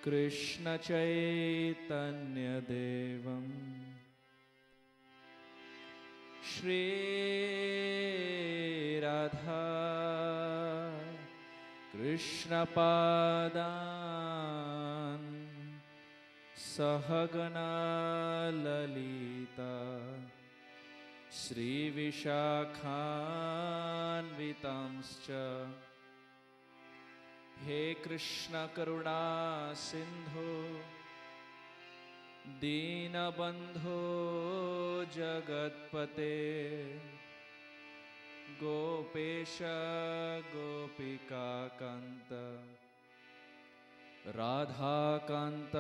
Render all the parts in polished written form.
कृष्ण चैतन्य देवं श्री राधा कृष्ण पादान् सहगना ललिता श्री विशाखान्वितांश्च हे कृष्ण करुणा सिंधु दीनबंधो जगत्पते गोपेश गोपिकाकान्त राधाकान्त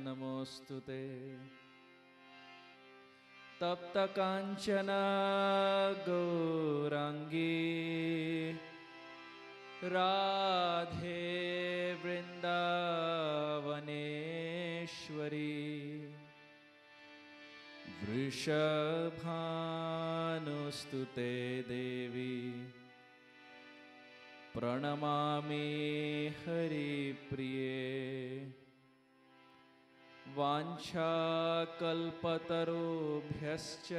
नमोस्तुते तप्त कांचन गौरांगी राधे वृंदावनेश्वरी वृषभानुस्तुते देवी प्रणमामि हरिप्रिये वाञ्छाकल्पतरुभ्यश्च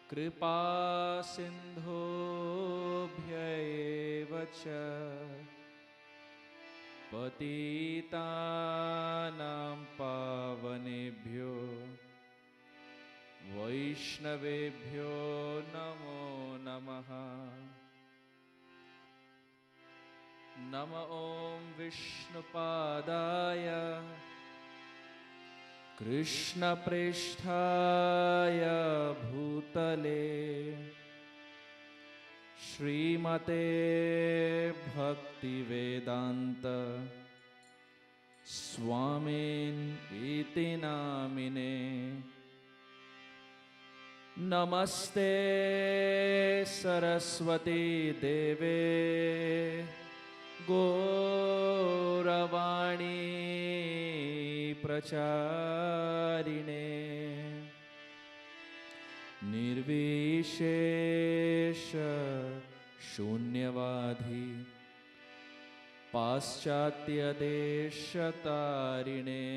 कृपा सिन्धुभ्य एव च पतितानां पावनेभ्यो वैष्णवेभ्यो नमो नमः। नमो ॐ विष्णुपादाय कृष्णप्रेष्ठाय भूतले श्रीमते भक्तिवेदान्त स्वामिन् इति नामिने नमस्ते सरस्वती देवे गौरवाणी प्रचारिणे निर्विशेष शून्यवादी पाश्चात्य देशतारिणे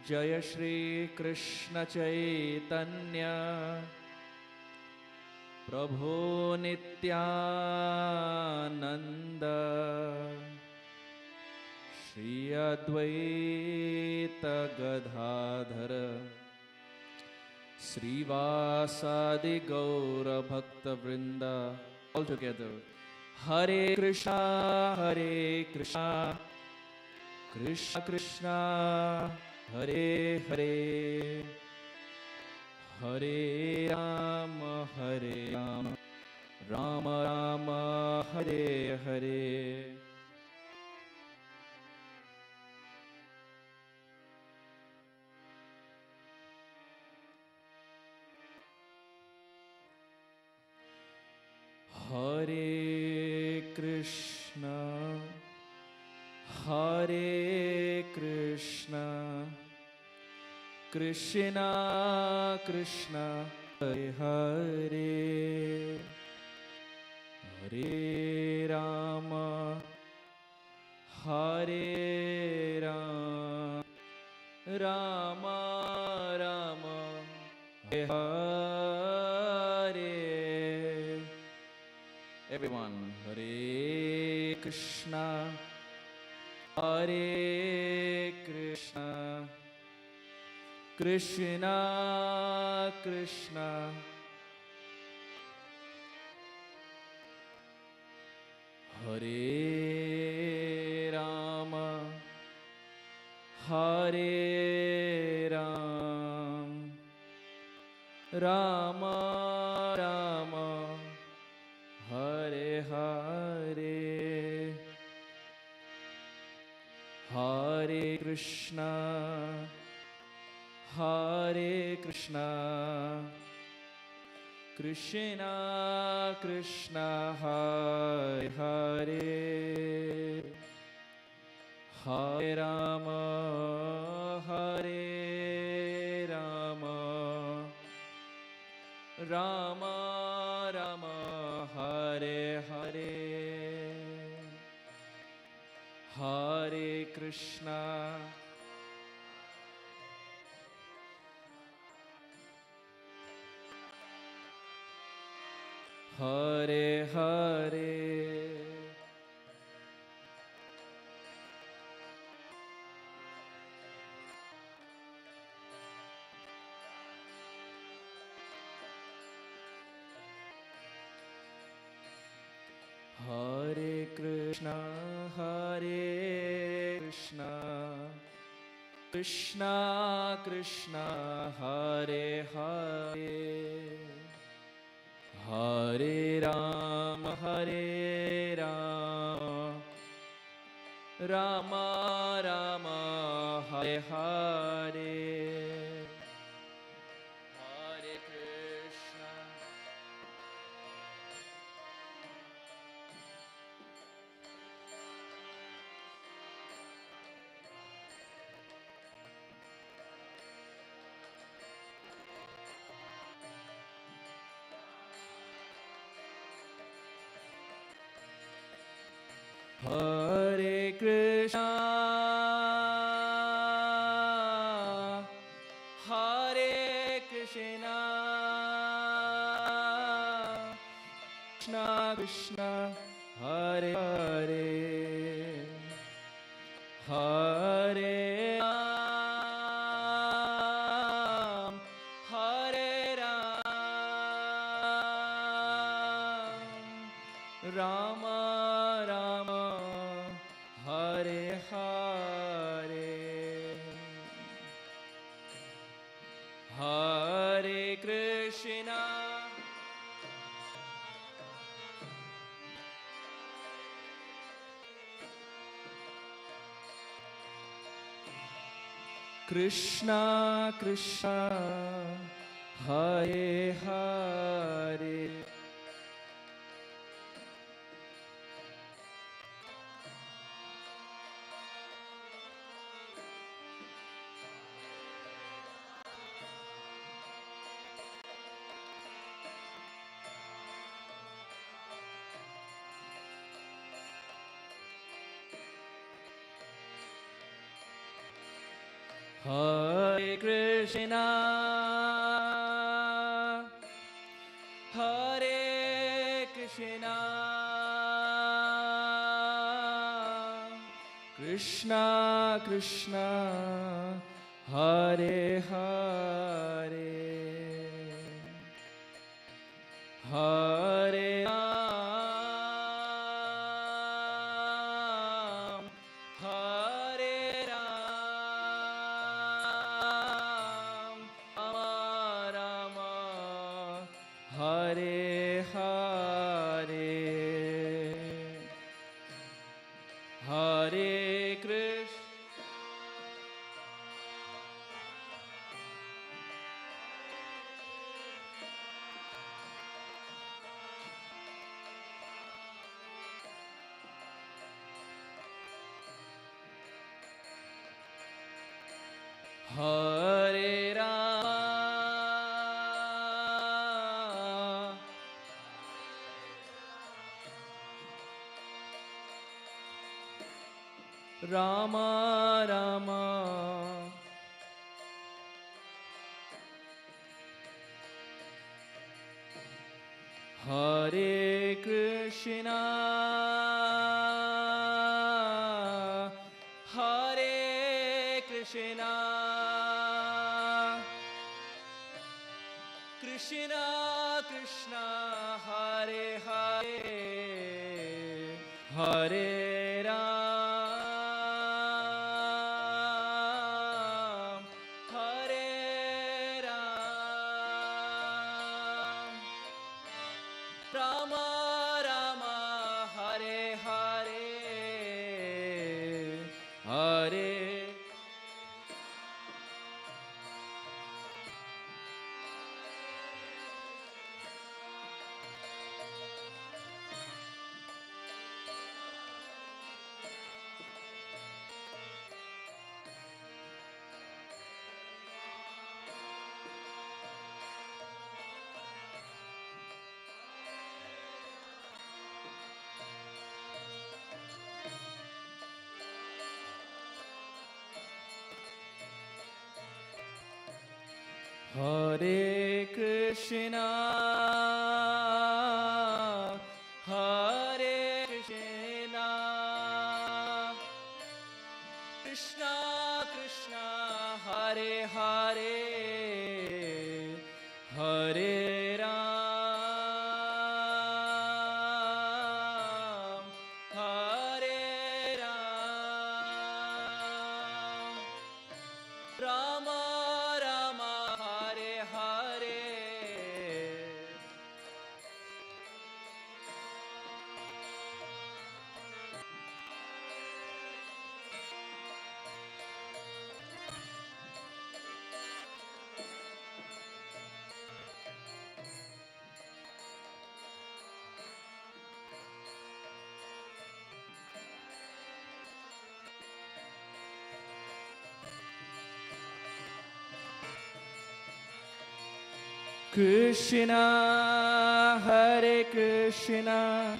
जय श्री कृष्ण चैतन्य प्रभु नित्यानंद श्री अद्वैत गदाधर श्रीवासादि गौर भक्त वृंद all together Hare Krishna Krishna Krishna Hare Hare Hare Ram Ram Ram Hare Hare. Hare Krishna Krishna Krishna Hare Hare Hare Ram Ram Ram Hare Hare. Everyone, Hare Krishna Krishna Krishna Hare Rama Rama Rama Hare Hare Hare Krishna Krishna Krishna Hare Hare Hare Rama Rama Rama Hare Hare Hare Krishna, Hare Hare, Hare Krishna, Krishna Krishna, Hare Hare, Hare Rama, Rama Rama, Hare Hare, Hare Krishna, Hare Krishna, Hare Krishna, Krishna Krishna, Hare Hare, Hare Ram, Hare Ram, Rama Rama, Hare Hare, Hare Krishna, Krishna Krishna, Hare Hare, Hare Krishna, Hare Krishna, Krishna Krishna, Hare Hare, Hare Ram, Hare Ram, Rama Rama, Hare Hare, Hare Krishna, Hare Rama, Rama Rama, Hare Krishna, Hare Krishna, Krishna Krishna, Hare Hare, Hare Ram, Hare Ram, Rama Rama, Hare Hare, Hare Hare Krishna, Hare Krishna,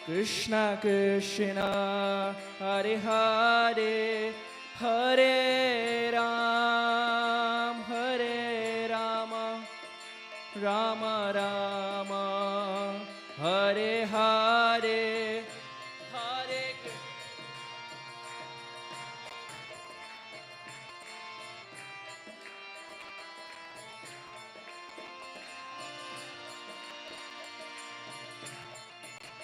Krishna Krishna, Hare Hare, Hare Ram, Hare Ram, Rama Rama, Hare Hare. Krishna, Hare Krishna, Krishna Krishna, Hare Hare, Hare Ram, Hare Rama,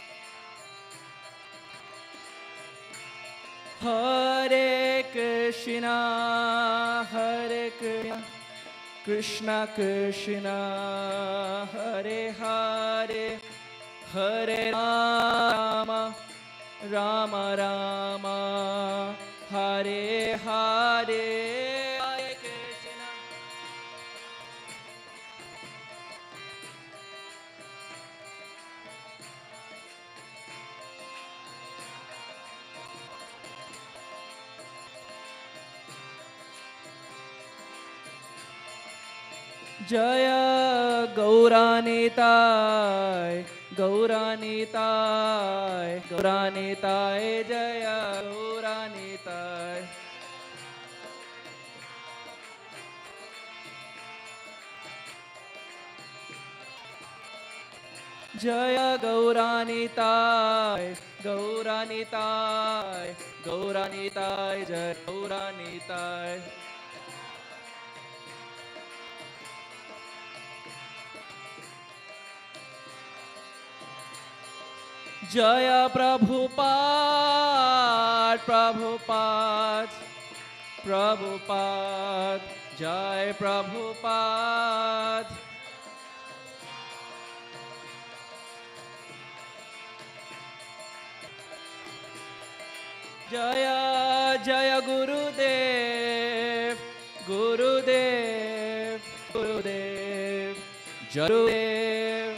Rama Rama, Hare Hare, Hare Hare Krishna, Hare Krishna, Krishna Krishna, Hare Hare, Hare Rama, Rama Rama, Hare Hare, Hare Krishna. Jaya Gauranitai, Gauranitai, Gauranitai, Jaya Gauranitai. Jaya Gauranitai, Gauranitai, Gauranitai, Jaya Gauranitai. Jaya Prabhupada, Prabhupada, Prabhupada, Jai Prabhupada. Jaya Jaya Gurudev, Gurudev, Gurudev, Jarudev.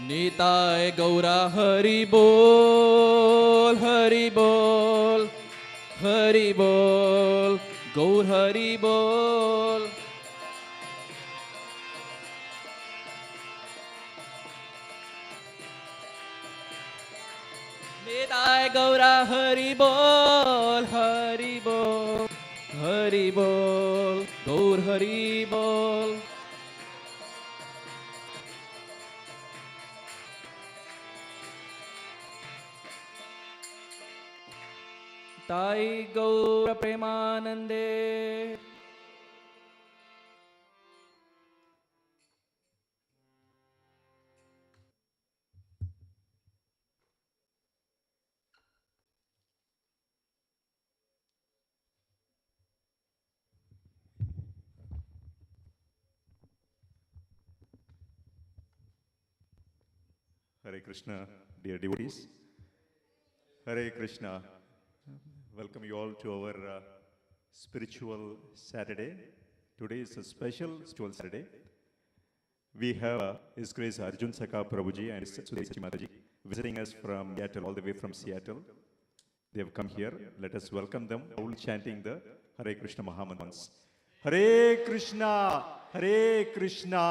Nitai Gaura Hari Bol, Hari Bol, Hari Bol, Gaur Hari Bol. Nitai Gaura Hari Bol, Hari Bol, Hari Bol, Gaur Hari Bol. Tai Gaura Premanande. Hare Krishna, dear devotees. Hare Krishna. Welcome you all to our spiritual Saturday. Today is a special spiritual Saturday. We have His Grace Arjuna Sakha Prabhuji and His Sudesi Mataji visiting us from Seattle, all the way from Seattle. They have come here. Let us welcome them, all chanting the Hare Krishna Mahamantras. Hare Krishna, Krishna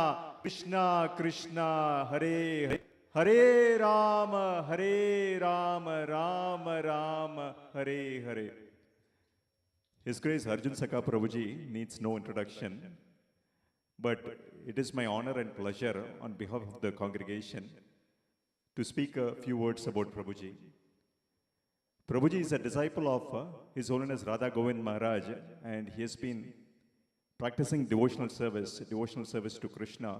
Krishna, Hare Hare, Hare Rama, Hare Rama, Rama Rama, Hare Hare. His Grace Arjuna Sakha Prabhuji needs no introduction, but it is my honor and pleasure on behalf of the congregation to speak a few words about Prabhuji. Prabhuji is a disciple of His Holiness Radha Govind Maharaj, and he has been practicing devotional service to Krishna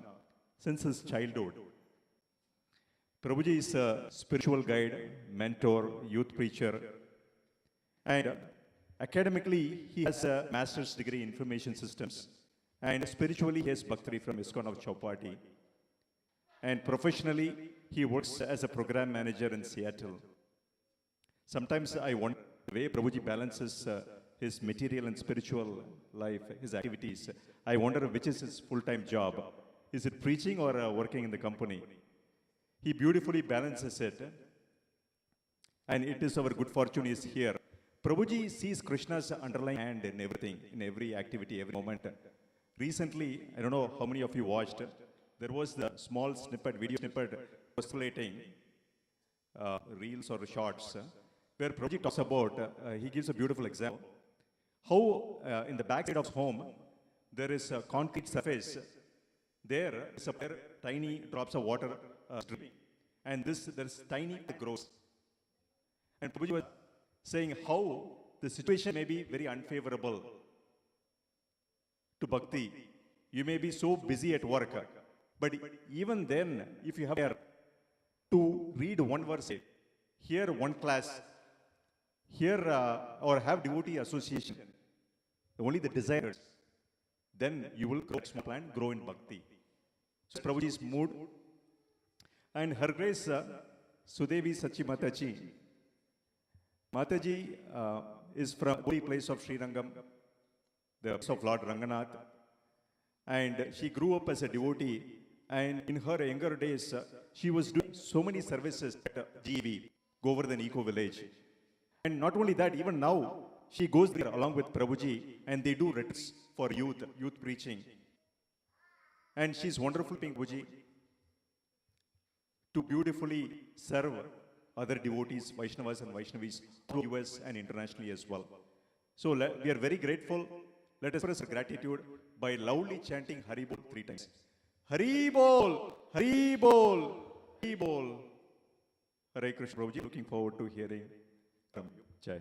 since his childhood. Prabhuji is a spiritual guide, mentor, youth preacher, and academically he has a master's degree in information systems, and spiritually he has Bhaktari from ISKCONofRock. And professionally he works as a program manager in Seattle. Sometimes I wonder the way Prabhuji balances his material and spiritual life, his activities. I wonder which is his full-time job. Is it preaching or working in the company? He beautifully balances it, and it is our good fortune he is here. Prabhuji sees Krishna's underlying hand in everything, in every activity, every moment. Recently, I don't know how many of you watched, there was the small snippet, video snippet, oscillating reels or shorts, where Prabhuji talks about, he gives a beautiful example, how in the backside of home, there is a concrete surface. There is a tiny drops of water dripping, and there's tiny grows. And Prabhuji was saying how the situation may be very unfavorable to bhakti. You may be so busy at work, but even then, if you have to read one verse, hear one class, hear or have devotee association, only the desires, then you will grow in bhakti. So Prabhuji's mood, and Her Grace Sudevi Sachi Mataji. Mataji is from the holy place of Sri Rangam, the place of Lord Ranganath, and she grew up as a devotee, and in her younger days, she was doing so many services at GEV, Govardhan Eco Village. And not only that, even now, she goes there along with Prabhuji, and they do retreats for youth preaching. And she's wonderful, Prabhuji, to beautifully serve other devotees, Vaishnavas and Vaishnavis, through US and internationally as well. So we are very grateful. Let us express our gratitude by loudly chanting Hari Bol 3 times. Hari Bol, Hari Bol, Hari Bol. Hare Krishna, Prabhuji. Looking forward to hearing from you. Jai.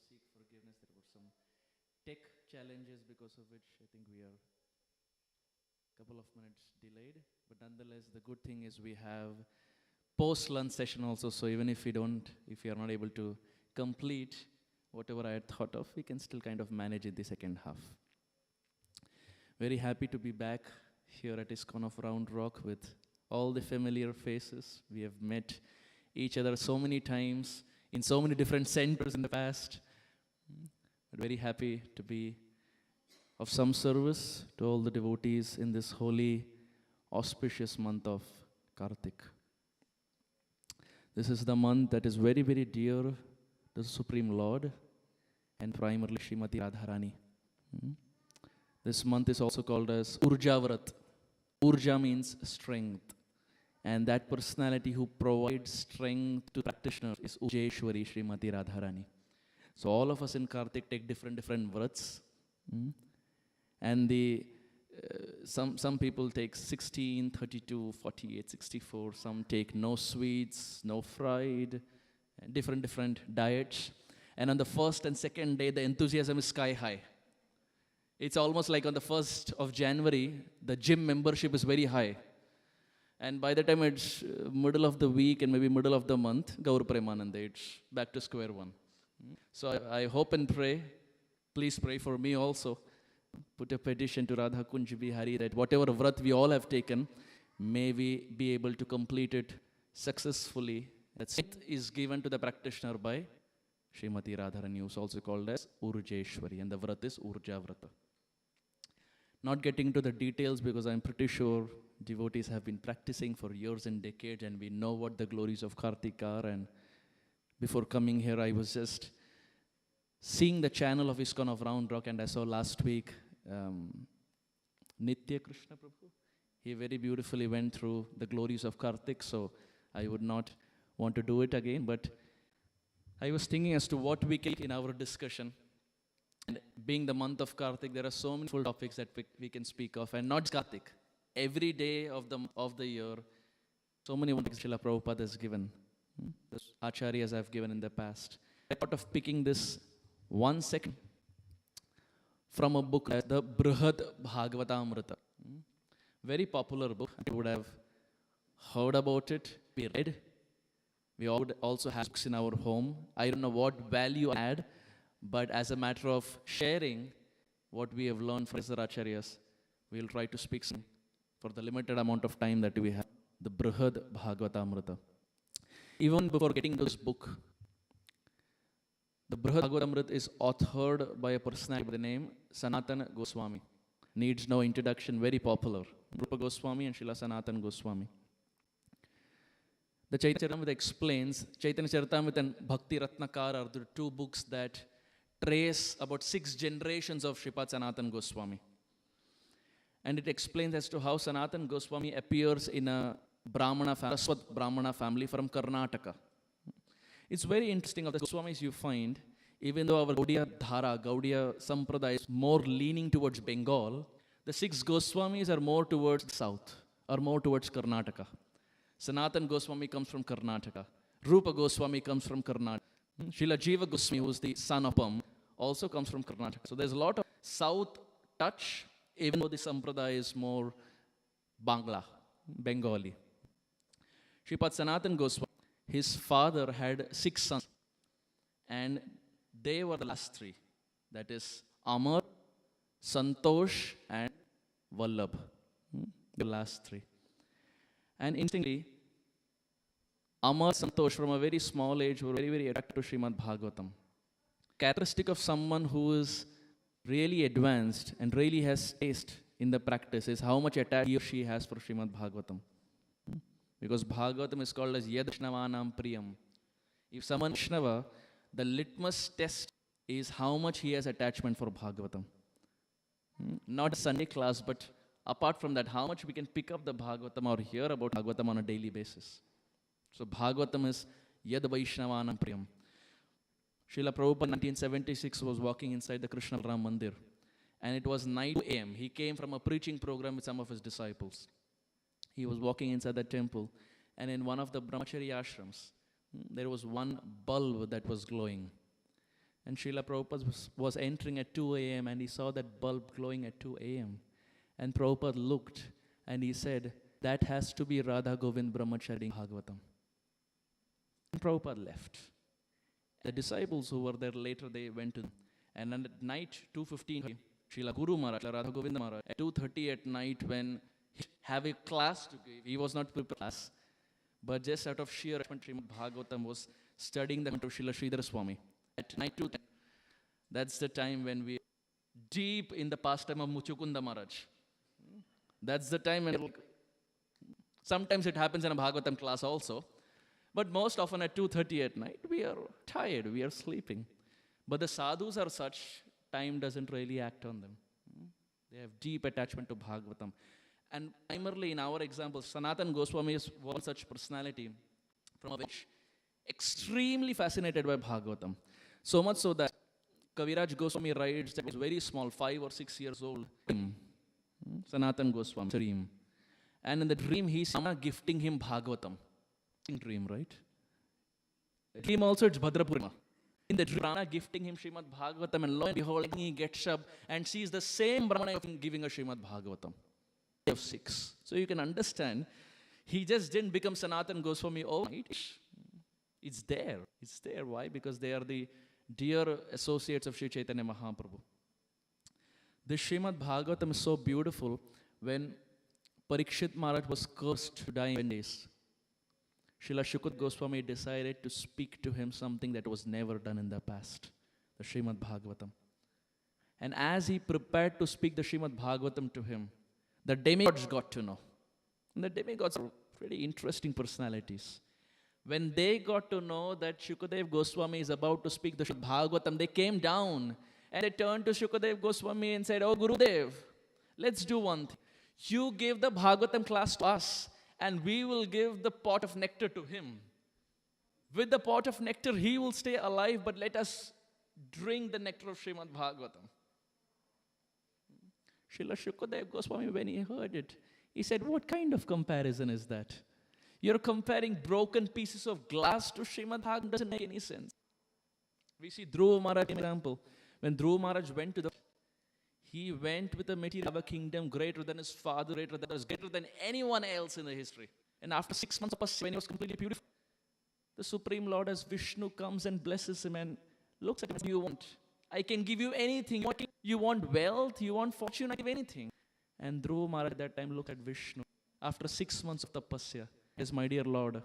seek forgiveness. There were some tech challenges because of which I think we are a couple of minutes delayed. But nonetheless, the good thing is we have post-lunch session also. So even if if we are not able to complete whatever I had thought of, we can still kind of manage it the second half. Very happy to be back here at ISKCON of Round Rock with all the familiar faces. We have met each other so many times in so many different centers in the past. But very happy to be of some service to all the devotees in this holy, auspicious month of Kartik. This is the month that is very, very dear to the Supreme Lord and primarily Srimati Radharani. This month is also called as Urja Vrat. Urja means strength. And that personality who provides strength to practitioners is Ujeshwari Srimati Radharani. So all of us in Kartik take different vrats. And some people take 16, 32, 48, 64. Some take no sweets, no fried, different diets. And on the first and second day, the enthusiasm is sky high. It's almost like on the 1st of January, the gym membership is very high. And by the time it's middle of the week and maybe middle of the month, Gaur Premanande, it's back to square one. So I hope and pray, please pray for me also. Put a petition to Radha Kunj Bihari that whatever vrat we all have taken, may we be able to complete it successfully. That strength is given to the practitioner by Srimati Radharani, who is also called as Urjeshwari, and the vrat is Urja Vrata. Not getting into the details because I'm pretty sure devotees have been practicing for years and decades and we know what the glories of Kartik are. And before coming here, I was just seeing the channel of ISKCON of Round Rock, and I saw last week Nitya Krishna Prabhu. He very beautifully went through the glories of Kartik, so I would not want to do it again, but I was thinking as to what we can in our discussion. And being the month of Kartik, there are so many full topics that we can speak of, and not just Kartik. Every day of the year, so many things Srila Prabhupada has given, the acharyas have given in the past. I thought of picking this 1 second from a book, the Brihad Bhagavatamrita. Very popular book. You would have heard about it, we read. We all also have books in our home. I don't know what value I add, but as a matter of sharing what we have learned from the acharyas, we'll try to speak some for the limited amount of time that we have. The Brihad Bhagavatamrita. Even before getting to this book, the Brihad Bhagavatamrita is authored by a personality by the name Sanatana Goswami. Needs no introduction, very popular. Rupa Goswami and Srila Sanatana Goswami. The Chaitanya Charitamrita explains, Chaitanya Charitamrita and Bhakti Ratnakara are the two books that trace about 6 generations of Sripad Sanatana Goswami. And it explains as to how Sanatana Goswami appears in a Brahmana family from Karnataka. It's very interesting of the Goswamis you find, even though our Gaudiya Sampradaya is more leaning towards Bengal, the 6 Goswamis are more towards the south, or more towards Karnataka. Sanatana Goswami comes from Karnataka. Rupa Goswami comes from Karnataka. Srila Jiva Goswami, who is the son of Pam, also comes from Karnataka. So there's a lot of south touch, even though the Sampradaya is more Bengali. Sripad Sanatana Goswami, his father had 6 sons, and they were the last 3. That is Amar, Santosh, and Vallabh. The last 3. And instantly, Amar, Santosh, from a very small age, were very, very attracted to Srimad Bhagavatam. Characteristic of someone who is really advanced and really has taste in the practice is how much attachment he or she has for Srimad Bhagavatam. Because Bhagavatam is called as Yad Vaishnavanam Priyam. If someone is Vaishnava, the litmus test is how much he has attachment for Bhagavatam. Not a Sunday class, but apart from that, how much we can pick up the Bhagavatam or hear about Bhagavatam on a daily basis. So Bhagavatam is Yad Vaishnavanam Priyam. Srila Prabhupada in 1976 was walking inside the Krishna Ram Mandir, and it was 9 a.m. He came from a preaching program with some of his disciples. He was walking inside the temple, and in one of the brahmachari ashrams, there was one bulb that was glowing. And Srila Prabhupada was entering at 2 a.m. and he saw that bulb glowing at 2 a.m. And Prabhupada looked and he said, that has to be Radha Govind Brahmachari Bhagavatam. And Prabhupada left. The disciples who were there later, they went to them. And then at night, 2:15, Srila Guru Maharaj, Radha Govinda Maharaj, at 2:30 at night when he have a class to give, he was not prepared class, but just out of sheer Srimad Bhagavatam was studying the content of Srila Sridhar Swami. At night 2:10, that's the time when we deep in the pastime of Muchukunda Maharaj. That's the time when sometimes it happens in a Bhagavatam class also. But most often at 2:30 at night, we are tired, we are sleeping. But the sadhus are such, time doesn't really act on them. They have deep attachment to Bhagavatam. And primarily in our example, Sanatan Goswami is one such personality from which extremely fascinated by Bhagavatam. So much so that Kaviraj Goswami writes that he was very small, 5 or 6 years old. Sanatan Goswami, dream. And in the dream, he's gifting him Bhagavatam. Dream, right? Dream also, it's Bhadrapurima. In the dream, Brahmana gifting him Srimad Bhagavatam, and lo and behold, he gets up and sees the same Brahmana giving a Srimad Bhagavatam. Of 6. So you can understand, he just didn't become Sanatan Goswami overnight. It's there. It's there. Why? Because they are the dear associates of Sri Chaitanya Mahaprabhu. This Srimad Bhagavatam is so beautiful. When Parikshit Maharaj was cursed to die in 10 days, Srila Shukut Goswami decided to speak to him something that was never done in the past, the Srimad Bhagavatam. And as he prepared to speak the Srimad Bhagavatam to him, the demigods got to know. And the demigods are pretty interesting personalities. When they got to know that Shukadev Goswami is about to speak the Srimad Bhagavatam, they came down and they turned to Shukadev Goswami and said, "Oh Gurudev, let's do one thing. You give the Bhagavatam class to us, and we will give the pot of nectar to him. With the pot of nectar, he will stay alive, but let us drink the nectar of Srimad Bhagavatam." Srila Shukadev Goswami, when he heard it, he said, "What kind of comparison is that? You're comparing broken pieces of glass to Srimad Bhagavatam. Doesn't make any sense." We see Dhruva Maharaj example. When Dhruva Maharaj went to he went with a material kingdom greater than his father, greater than anyone else in the history. And after 6 months of when he was completely beautiful, the Supreme Lord as Vishnu comes and blesses him and looks at him. "What do you want? I can give you anything. You want wealth? You want fortune? I give anything." And Dhruva Maharaj at that time looked at Vishnu. After 6 months of tapasya, "Yes, my dear Lord,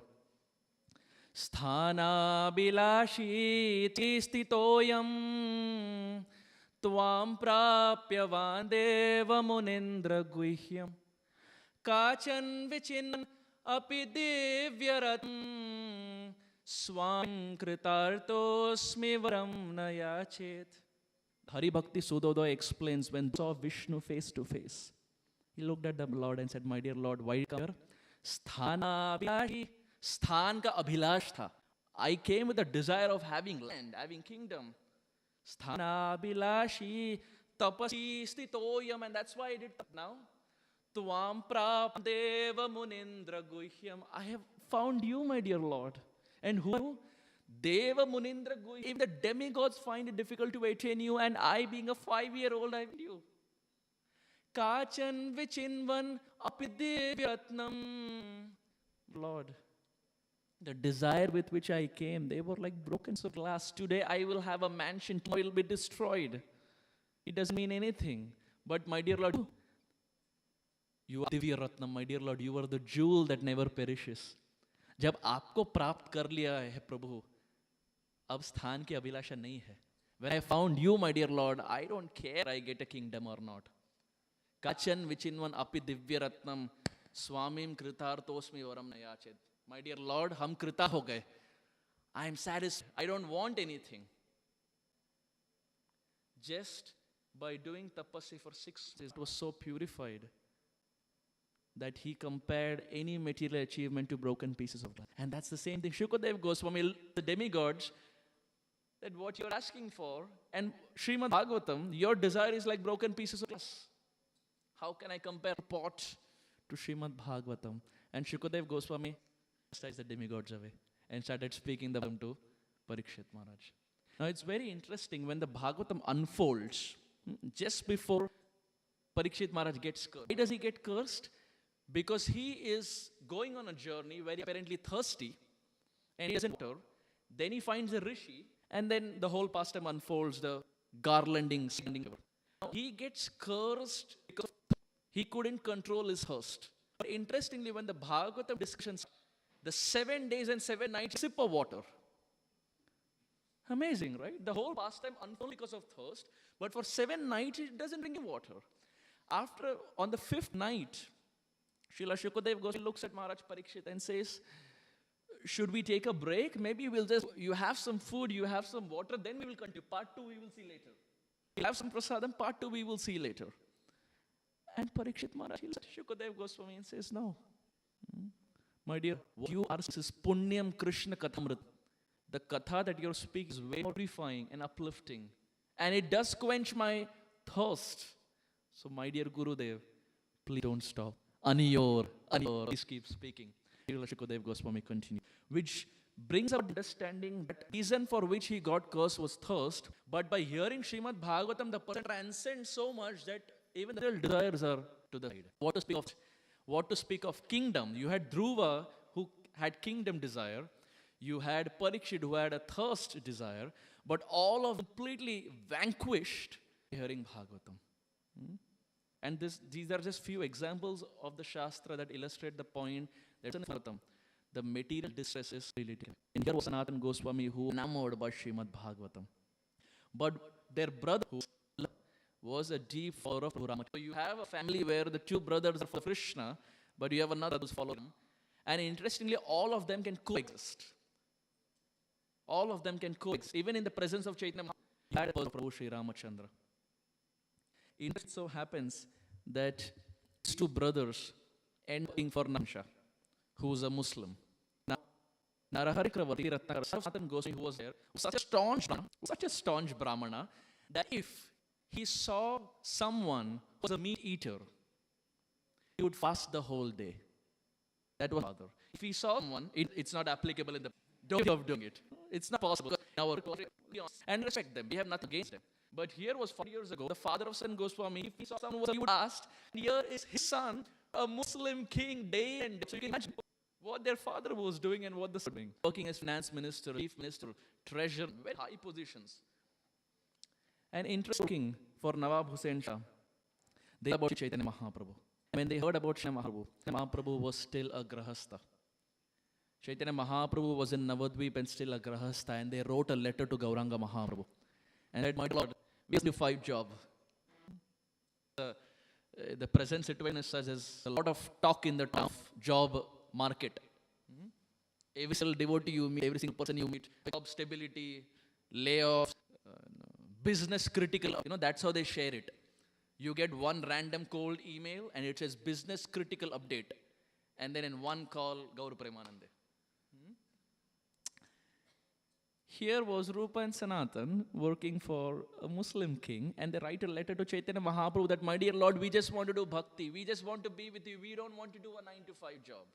sthana bilashi stitoyam tvam prapya vandeva munendra guhyam kachan vichin api divyaratm swam kritartosmi varam nayachet." Hari Bhakti Sudodoy explains, when he saw Vishnu face to face, he looked at the Lord and said, "My dear Lord, why did you come here?" Sthana abhilashi. Sthan ka abhilash tha. I came with the desire of having land, having kingdom. Sthana abhilashi tapasi stitoyam, and that's why I did now. Tvam prapdeva munindra guhyam. I have found you, my dear Lord. And who are you? Deva munindra guhyam. If the demigods find it difficult to attain you, and I being a 5-year-old, I find you. Kachan vichinvan apidevyaratnam. Lord, the desire with which I came, they were like broken of glass. Today I will have a mansion, tomorrow it will be destroyed. It doesn't mean anything. But my dear Lord, you are Divya Ratnam, my dear Lord, you are the jewel that never perishes. जब आपको प्राप्त कर लिया है प्रभु, अब स्थान की अभिलाषा नहीं है. When I found you, my dear Lord, I don't care I get a kingdom or not. Kachan vichinvan api divya ratnam swamim kritartosmi varam nayachet. My dear Lord, hum krita ho gaye. I am satisfied. I don't want anything. Just by doing tapasya for 6 days, it was so purified that he compared any material achievement to broken pieces of glass. And that's the same thing. Shukadev Goswami, the demigods, that what you're asking for, and Srimad Bhagavatam, your desire is like broken pieces of glass. How can I compare a pot to Srimad Bhagavatam? And Shukadev Goswami chastised the demigods away and started speaking the Bhagavatam to Parikshit Maharaj. Now it's very interesting when the Bhagavatam unfolds, just before Parikshit Maharaj gets cursed. Why does he get cursed? Because he is going on a journey very apparently thirsty and he doesn't water. Then he finds a rishi and then the whole pastime unfolds, the garlanding, standing. He gets cursed because he couldn't control his thirst. But interestingly, when the Bhagavatam discussions, the 7 days and 7 nights, sip of water. Amazing, right? The whole pastime unfolds because of thirst, but for 7 nights it doesn't bring him water. After, on the 5th night, Srila Shukadev goes, looks at Maharaj Parikshit and says, should we take a break? Maybe we'll just, you have some food, you have some water, then we will continue. Part 2 we will see later. We'll have some prasadam, part 2 we will see later. And Parikshit Maharaj, Shukadev goes for me and says, no. My dear, what you are is Punyam Krishna Kathamrit. The katha that you're speaking is very purifying and uplifting. And it does quench my thirst. So my dear Gurudev, please don't stop. Aniyor, please keep speaking. Shukadev Goswami continue. Which brings up understanding that reason for which he got cursed was thirst. But by hearing Srimad Bhagavatam, the person transcends so much that even the real desires are to the side. What to speak of kingdom? You had Dhruva who had kingdom desire. You had Parikshit who had a thirst desire. But all of completely vanquished hearing Bhagavatam. And these are just few examples of the Shastra that illustrate the point that the material distress is related. And here was Sanatana Goswami who enamored by Srimad Bhagavatam. But their brother who was a deep follower of Rama. So you have a family where the 2 brothers are for Krishna, but you have another who's following him. And interestingly, all of them can coexist. All of them can coexist. Even in the presence of Chaitanya Mahaprabhu, Prabhu Sri Ramachandra. It so happens that these 2 brothers end up for Nansha, who is a Muslim. Now, Naraharikravarti Ratnakar Sanatana Goswami, who was there, was such a staunch Brahmana, that if he saw someone who was a meat eater, he would fast the whole day. That was father. If he saw someone, it's not applicable in the don't of doing it. It's not possible. And respect them. We have nothing against them. But here was 40 years ago, the father of Sanatana Goswami, if he saw someone, he would ask, here is his son, a Muslim king, day and day. So you can imagine what their father was doing and what the son was doing. Working as finance minister, chief minister, treasurer, very high positions. And interesting for Nawab Hussain Shah, they heard about Chaitanya Mahaprabhu. When they heard about Chaitanya Mahaprabhu was still a grahastha. Chaitanya Mahaprabhu was in Navadvip and still a grahastha, and they wrote a letter to Gauranga Mahaprabhu. And said, my Lord, we have to fight job. The present situation is such as a lot of talk in the town of job market. Every single devotee you meet, every single person you meet, job stability, layoffs, business critical, that's how they share it. You get one random cold email and it says business critical update. And then in one call, Gaur Premanande. Here was Rupa and Sanatan working for a Muslim king, and they write a letter to Chaitanya Mahaprabhu that, my dear Lord, we just want to do bhakti. We just want to be with you. We don't want to do a 9-to-5 job.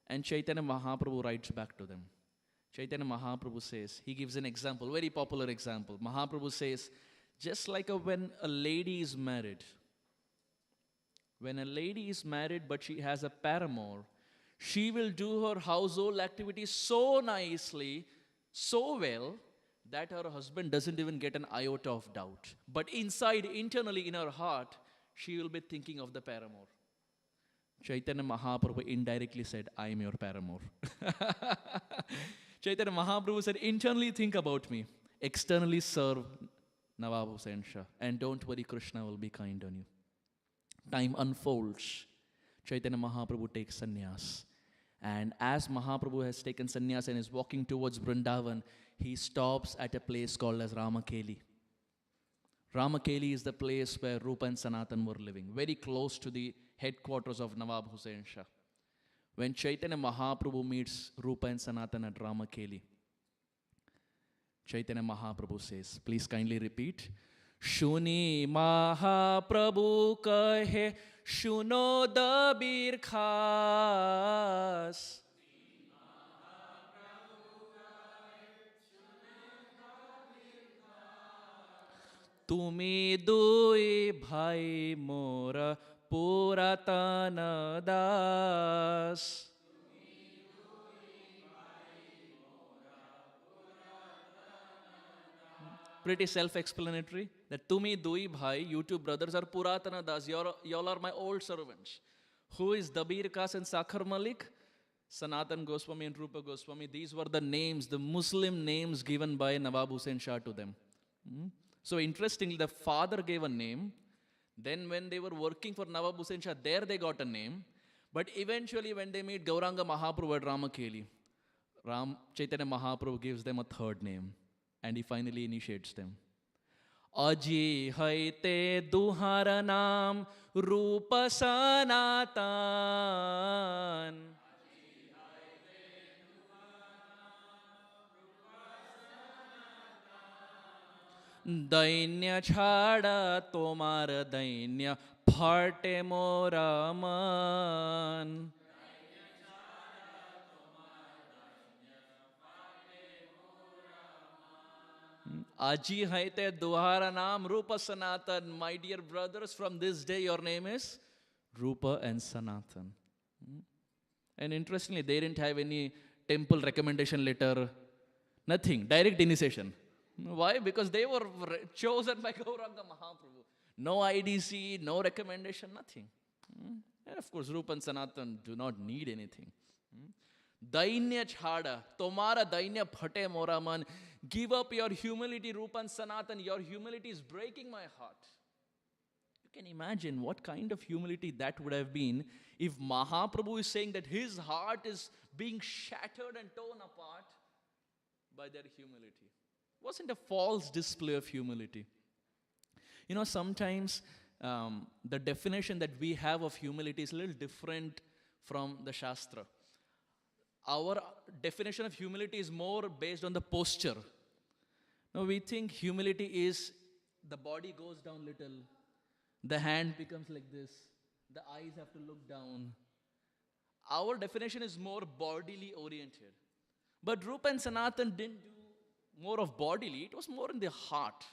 And Chaitanya Mahaprabhu writes back to them. Chaitanya Mahaprabhu says, he gives an example, very popular example. Mahaprabhu says, just like when a lady is married, but she has a paramour, she will do her household activities so nicely, so well, that her husband doesn't even get an iota of doubt. But internally in her heart, she will be thinking of the paramour. Chaitanya Mahaprabhu indirectly said, I am your paramour. Chaitanya Mahaprabhu said, internally think about me. Externally serve Nawab Hussain Shah. And don't worry, Krishna will be kind on you. Time unfolds. Chaitanya Mahaprabhu takes sannyas. And as Mahaprabhu has taken sannyas and is walking towards Vrindavan, he stops at a place called as Ramakeli. Ramakeli is the place where Rupa and Sanatan were living, very close to the headquarters of Nawab Hussain Shah. When Chaitanya Mahaprabhu meets Rupa and Sanatan at Ramakeli, Chaitanya Mahaprabhu says, please kindly repeat, Shuni Mahaprabhu kahe, Shuno dabir khas. Tumi dui bhai mora puratana das. Pretty self-explanatory. That Tumi dui bhai, you two brothers are puratana das. Y'all are my old servants. Who is Dabir Kas and Sakhar Malik? Sanatan Goswami and Rupa Goswami. These were the names, the Muslim names given by Nawab Hussain Shah to them. So interestingly, the father gave a name. Then when they were working for Nawab Hussain Shah, there they got a name. But eventually when they meet Gauranga Mahaprabhu at Ramakeli, Ram Chaitanya Mahaprabhu gives them a third name. And he finally initiates them. Aji haite duhara naam rupa sanatan. दैन्य छाड़ा तोमार दैन्य फटे मोरा मन. Aji haite duhara naam Rupa Sanatan. My dear brothers, from this day your name is Rupa and Sanatan. And interestingly, they didn't have any temple recommendation letter, nothing, direct initiation. Why? Because they were chosen by Gauranga Mahaprabhu. No IDC, no recommendation, nothing. And of course, Rupa and Sanatan do not need anything. Dainya chhada, tomara dainya phate mora man. Give up your humility, Rupa and Sanatan. Your humility is breaking my heart. You can imagine what kind of humility that would have been if Mahaprabhu is saying that his heart is being shattered and torn apart by their humility. Wasn't a false display of humility. You know, sometimes the definition that we have of humility is a little different from the Shastra. Our definition of humility is more based on the posture. Now we think humility is the body goes down little, the hand becomes like this, the eyes have to look down. Our definition is more bodily oriented. But Rupa and Sanatan didn't do more of bodily, it was more in the heart.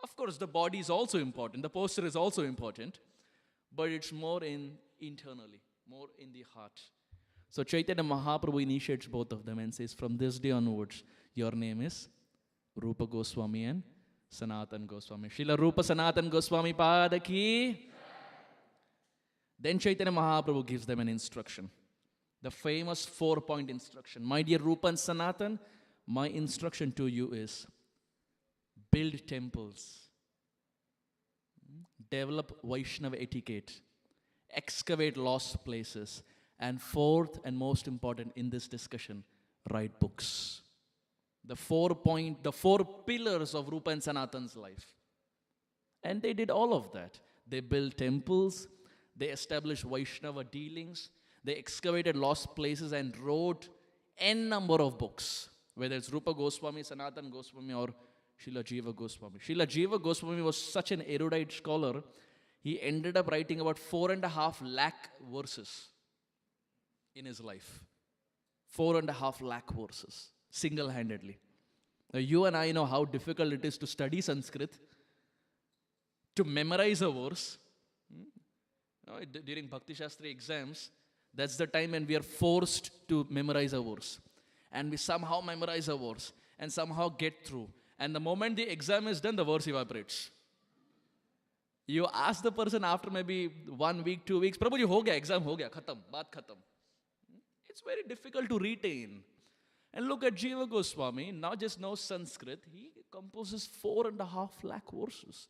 Of course, the body is also important, the posture is also important, but it's more internally, more in the heart. So Chaitanya Mahaprabhu initiates both of them and says, from this day onwards, your name is Rupa Goswami and Sanatan Goswami. Srila Rupa Sanatan Goswami Pada ki. Then Chaitanya Mahaprabhu gives them an instruction. The famous 4-point instruction. My dear Rupa and Sanatan, my instruction to you is build temples, develop Vaishnava etiquette, excavate lost places, and fourth and most important in this discussion, write books. The 4 pillars of Rupa and Sanatan's life. And they did all of that. They built temples, they established Vaishnava dealings, they excavated lost places and wrote n number of books. Whether it's Rupa Goswami, Sanatan Goswami, or Srila Jiva Goswami. Srila Jiva Goswami was such an erudite scholar, he ended up writing about 4.5 lakh verses in his life. 4.5 lakh verses, single-handedly. Now you and I know how difficult it is to study Sanskrit, to memorize a verse. During Bhakti Shastri exams, that's the time when we are forced to memorize a verse. And we somehow memorize a verse and somehow get through. And the moment the exam is done, the verse evaporates. You ask the person after maybe 1 week, 2 weeks, Prabhuji, ho gaya, exam ho gaya, khatam, baat khatam. It's very difficult to retain. And look at Jiva Goswami, now just knows Sanskrit. He composes 4.5 lakh verses.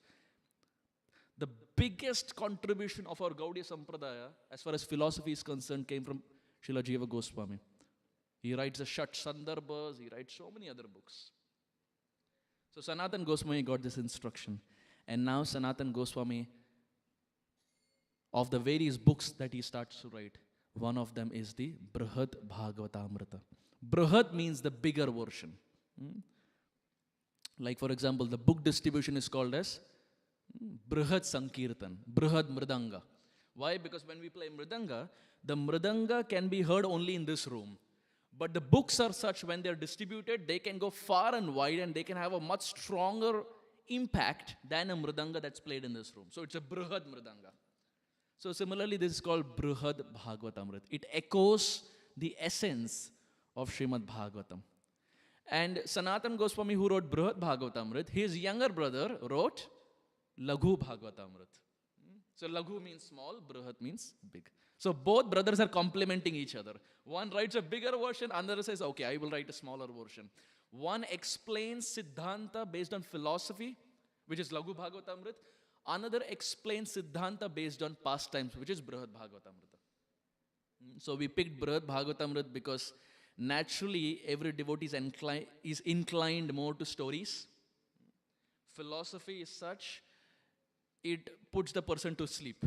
The biggest contribution of our Gaudiya Sampradaya, as far as philosophy is concerned, came from Srila Jiva Goswami. He writes the Shat Sandarbhas, he writes so many other books. So Sanatan Goswami got this instruction. And now Sanatan Goswami, of the various books that he starts to write, one of them is the Brihad Bhagavatamrita. Brihad means the bigger version. Like for example, the book distribution is called as Brihad Sankirtan, Brihad Mridanga. Why? Because when we play Mridanga, the Mridanga can be heard only in this room. But the books are such, when they're distributed, they can go far and wide and they can have a much stronger impact than a mridanga that's played in this room. So it's a Brihad mridanga. So similarly, this is called Brihad Bhagavatamrit. It echoes the essence of Srimad Bhagavatam. And Sanatan Goswami, who wrote Brihad Bhagavatamrit, his younger brother wrote Laghu Bhagavatamrit. So Laghu means small, Brihad means big. So both brothers are complementing each other. One writes a bigger version, another says, okay, I will write a smaller version. One explains Siddhanta based on philosophy, which is Laghu Bhagavatamrit. Another explains Siddhanta based on pastimes, which is Brihad Bhagavatamrita. So we picked Brihad Bhagavatamrita because naturally every devotee is inclined more to stories. Philosophy is such, it puts the person to sleep.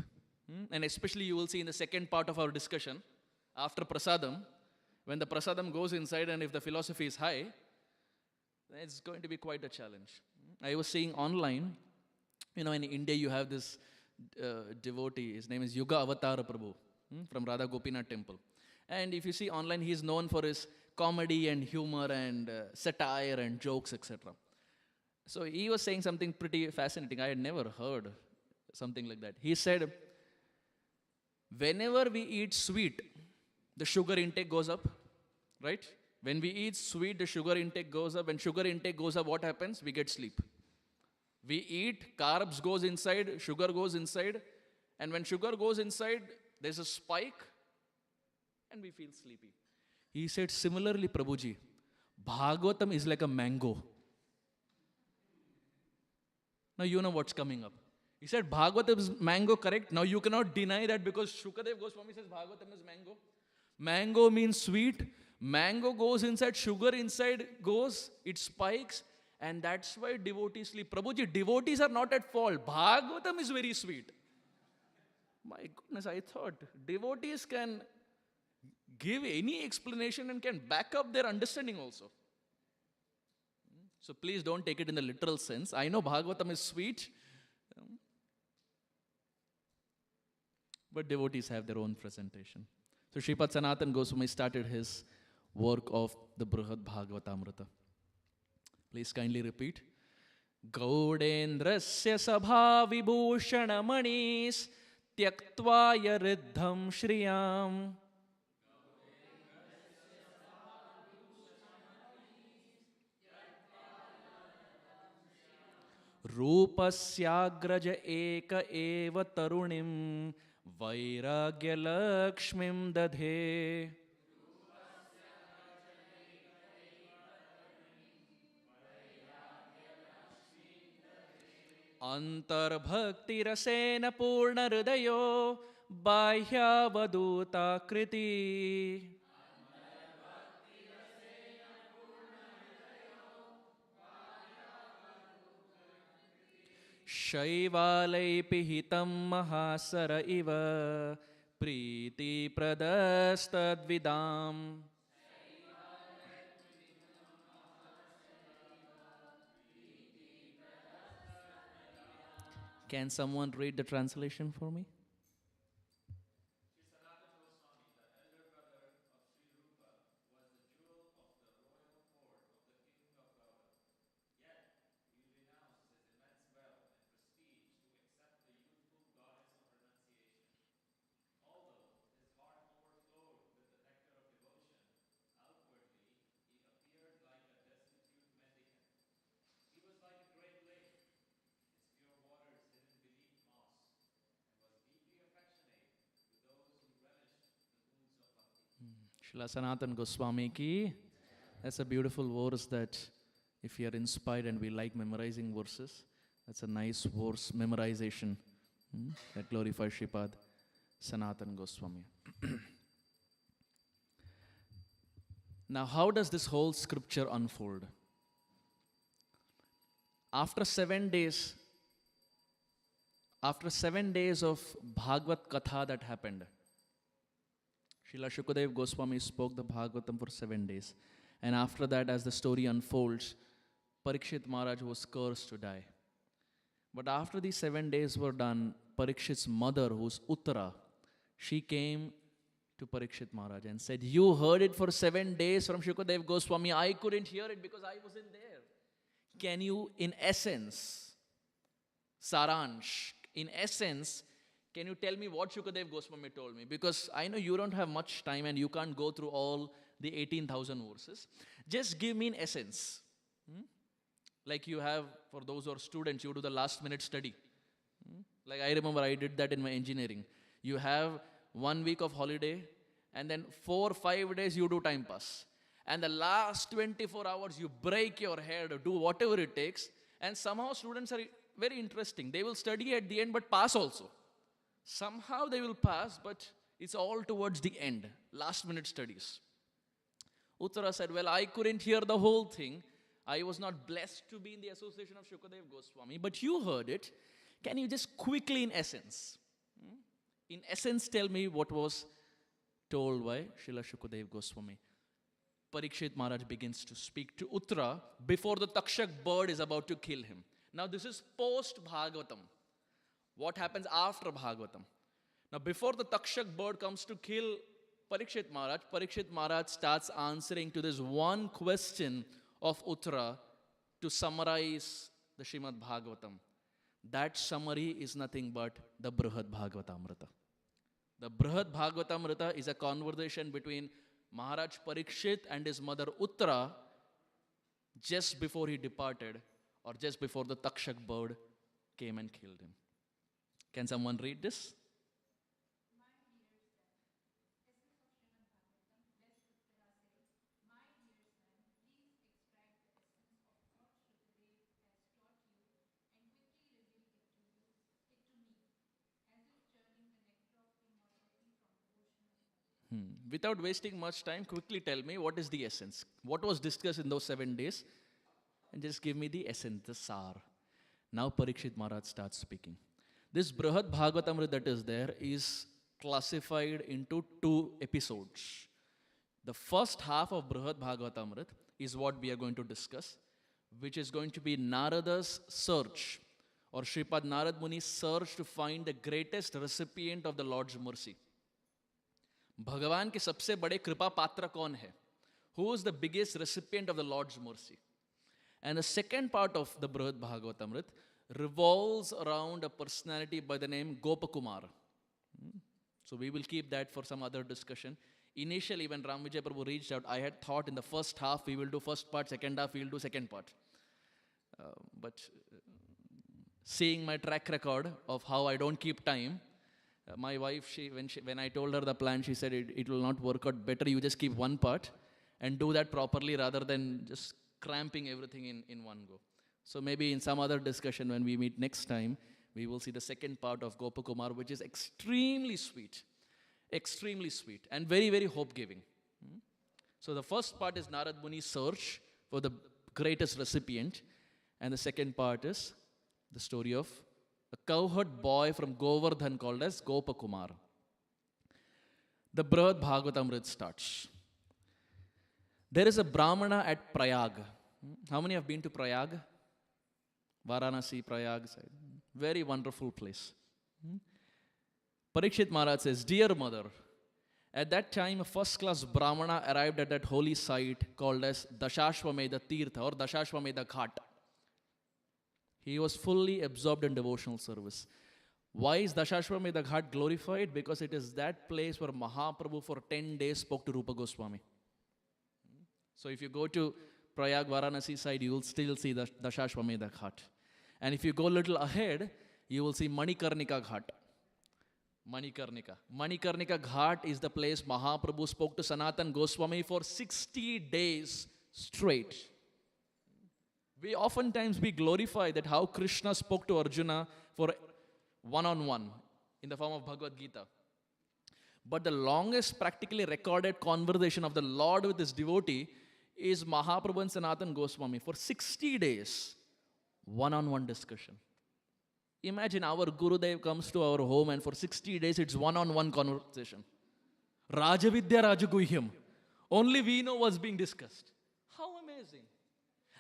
And especially you will see in the second part of our discussion, after prasadam, when the prasadam goes inside and if the philosophy is high, then it's going to be quite a challenge. I was seeing online, in India you have this devotee, his name is Yuga Avatara Prabhu from Radha Gopinath temple. And if you see online, he is known for his comedy and humor and satire and jokes, etc. So he was saying something pretty fascinating. I had never heard something like that. He said, whenever we eat sweet, the sugar intake goes up, right? When we eat sweet, the sugar intake goes up. When sugar intake goes up, what happens? We get sleep. We eat, carbs goes inside, sugar goes inside. And when sugar goes inside, there's a spike and we feel sleepy. He said, similarly, Prabhuji, Bhagavatam is like a mango. Now you know what's coming up. He said, Bhagavatam is mango, correct? Now you cannot deny that because Shukadev Goswami says Bhagavatam is mango. Mango means sweet. Mango goes inside, sugar inside goes, it spikes. And that's why devotees sleep. Prabhuji, devotees are not at fault. Bhagavatam is very sweet. My goodness, I thought devotees can give any explanation and can back up their understanding also. So please don't take it in the literal sense. I know Bhagavatam is sweet, but devotees have their own presentation. So Sripad Sanatan Goswami started his work of the Brihad Bhagavatamrita. Please kindly repeat. Gaudendrasya sabha vibhushana manis tyaktva riddham shriyam. Rupasyagraja eka eva tarunim vairagya lakshmim dadhe. Antarbhakti rasena purna hridayo bahyavaduta kriti. Shaivalai pihitam mahasara iva priti pradastadvidam. Can someone read the translation for me? Srila Sanatan Goswami ki. That's a beautiful verse that if you are inspired and we like memorizing verses, that's a nice verse memorization that glorifies Sripad Sanatan Goswami. Now, how does this whole scripture unfold? After 7 days of Bhagavad Katha that happened, Srila Shukadev Goswami spoke the Bhagavatam for 7 days. And after that, as the story unfolds, Parikshit Maharaj was cursed to die. But after these 7 days were done, Parikshit's mother, who's Uttara, she came to Parikshit Maharaj and said, you heard it for 7 days from Shukadev Goswami. I couldn't hear it because I wasn't there. Can you, in essence, Saransh, in essence, can you tell me what Shukadev Goswami told me? Because I know you don't have much time and you can't go through all the 18,000 verses. Just give me in essence. Like you have, for those who are students, you do the last minute study. Like I remember I did that in my engineering. You have 1 week of holiday and then 4 or 5 days you do time pass. And the last 24 hours you break your head or do whatever it takes. And somehow students are very interesting. They will study at the end but pass also. Somehow they will pass, but it's all towards the end, last minute studies. Uttara said, well, I couldn't hear the whole thing. I was not blessed to be in the association of Shukadev Goswami, but you heard it. Can you just quickly, in essence, tell me what was told by Srila Shukadev Goswami? Parikshit Maharaj begins to speak to Uttara before the Takshak bird is about to kill him. Now this is post-Bhagavatam. What happens after Bhagavatam? Now before the Takshak bird comes to kill Parikshit Maharaj starts answering to this one question of Uttara to summarize the Srimad Bhagavatam. That summary is nothing but the Brihad Bhagavatamrita. The Brihad Bhagavatamrita is a conversation between Maharaj Parikshit and his mother Uttara just before he departed or just before the Takshak bird came and killed him. Can someone read this? Without wasting much time, quickly tell me what is the essence. What was discussed in those 7 days? And just give me the essence, the sar. Now Parikshit Maharaj starts speaking. This Brihad Bhagavatamrita that is there is classified into 2 episodes. The first half of Brihad Bhagavatamrita is what we are going to discuss, which is going to be Narada's search, or Shripad Narad Muni's search to find the greatest recipient of the Lord's mercy. भगवान के सबसे बड़े कृपा पात्र कौन है? Who is the biggest recipient of the Lord's mercy? And the second part of the Brihad Bhagavatamrita revolves around a personality by the name Gopakumar. So we will keep that for some other discussion. Initially, when Ram Vijay Prabhu reached out, I had thought in the first half we will do first part, second half we will do second part. But seeing my track record of how I don't keep time, my wife, when I told her the plan, she said it will not work out. Better you just keep one part and do that properly rather than just cramping everything in one go. So maybe in some other discussion when we meet next time, we will see the second part of Gopakumar, which is extremely sweet and very, very hope-giving. So the first part is Narad Muni's search for the greatest recipient, and the second part is the story of a cowherd boy from Govardhan called as Gopakumar. The Brihad Bhagavatamrita starts. There is a Brahmana at Prayag. How many have been to Prayag? Varanasi, Prayag side. Very wonderful place. Parikshit Maharaj says, Dear mother, at that time a first-class Brahmana arrived at that holy site called as Dashashwamedha Tirtha or Dashashwamedha Ghat. He was fully absorbed in devotional service. Why is Dashashwamedha Ghat glorified? Because it is that place where Mahaprabhu for 10 days spoke to Rupa Goswami. So if you go to Prayag Varanasi side, you will still see the Dashashwamedha Ghat. And if you go a little ahead, you will see Manikarnika Ghat. Manikarnika Ghat is the place Mahaprabhu spoke to Sanatan Goswami for 60 days straight. We oftentimes glorify that how Krishna spoke to Arjuna for one-on-one in the form of Bhagavad Gita. But the longest practically recorded conversation of the Lord with his devotee is Mahaprabhu and Sanatan Goswami for 60 days, one-on-one discussion. Imagine our Gurudev comes to our home and for 60 days it's one-on-one conversation. Rajavidya Rajaguhyam. Only we know what's being discussed. How amazing.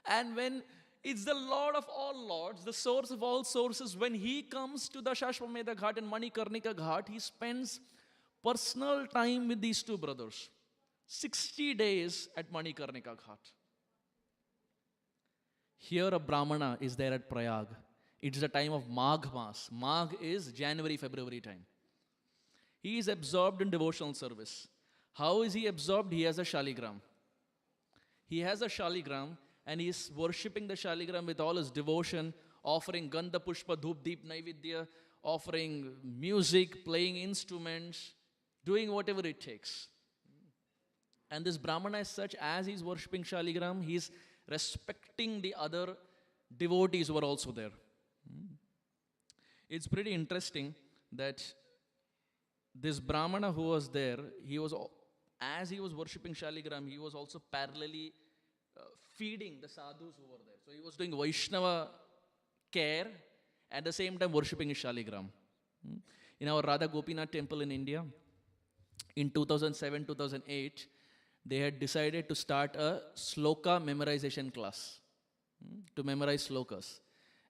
And when it's the Lord of all lords, the source of all sources, when he comes to the Dashashwamedha Ghat and Manikarnika Ghat, he spends personal time with these two brothers. 60 days at Manikarnika Ghat. Here a Brahmana is there at Prayag It's the time of Magh Mas. Magh is January, February time. He is absorbed in devotional service. How is he absorbed? He has a shaligram. He has a shaligram and he is worshipping the shaligram with all his devotion, offering Gandha Pushpa Dhup Deep Naividya, offering music, playing instruments, doing whatever it takes. And this Brahmana is such, as he's worshipping shaligram, he's respecting the other devotees who are also there. It's pretty interesting that this Brahmana who was there, as he was worshipping shaligram, he was also parallelly feeding the sadhus who were there. So he was doing Vaishnava care, at the same time worshipping his shaligram. In our Radha Gopinath temple in India, in 2007-2008, they had decided to start a sloka memorization class to memorize slokas.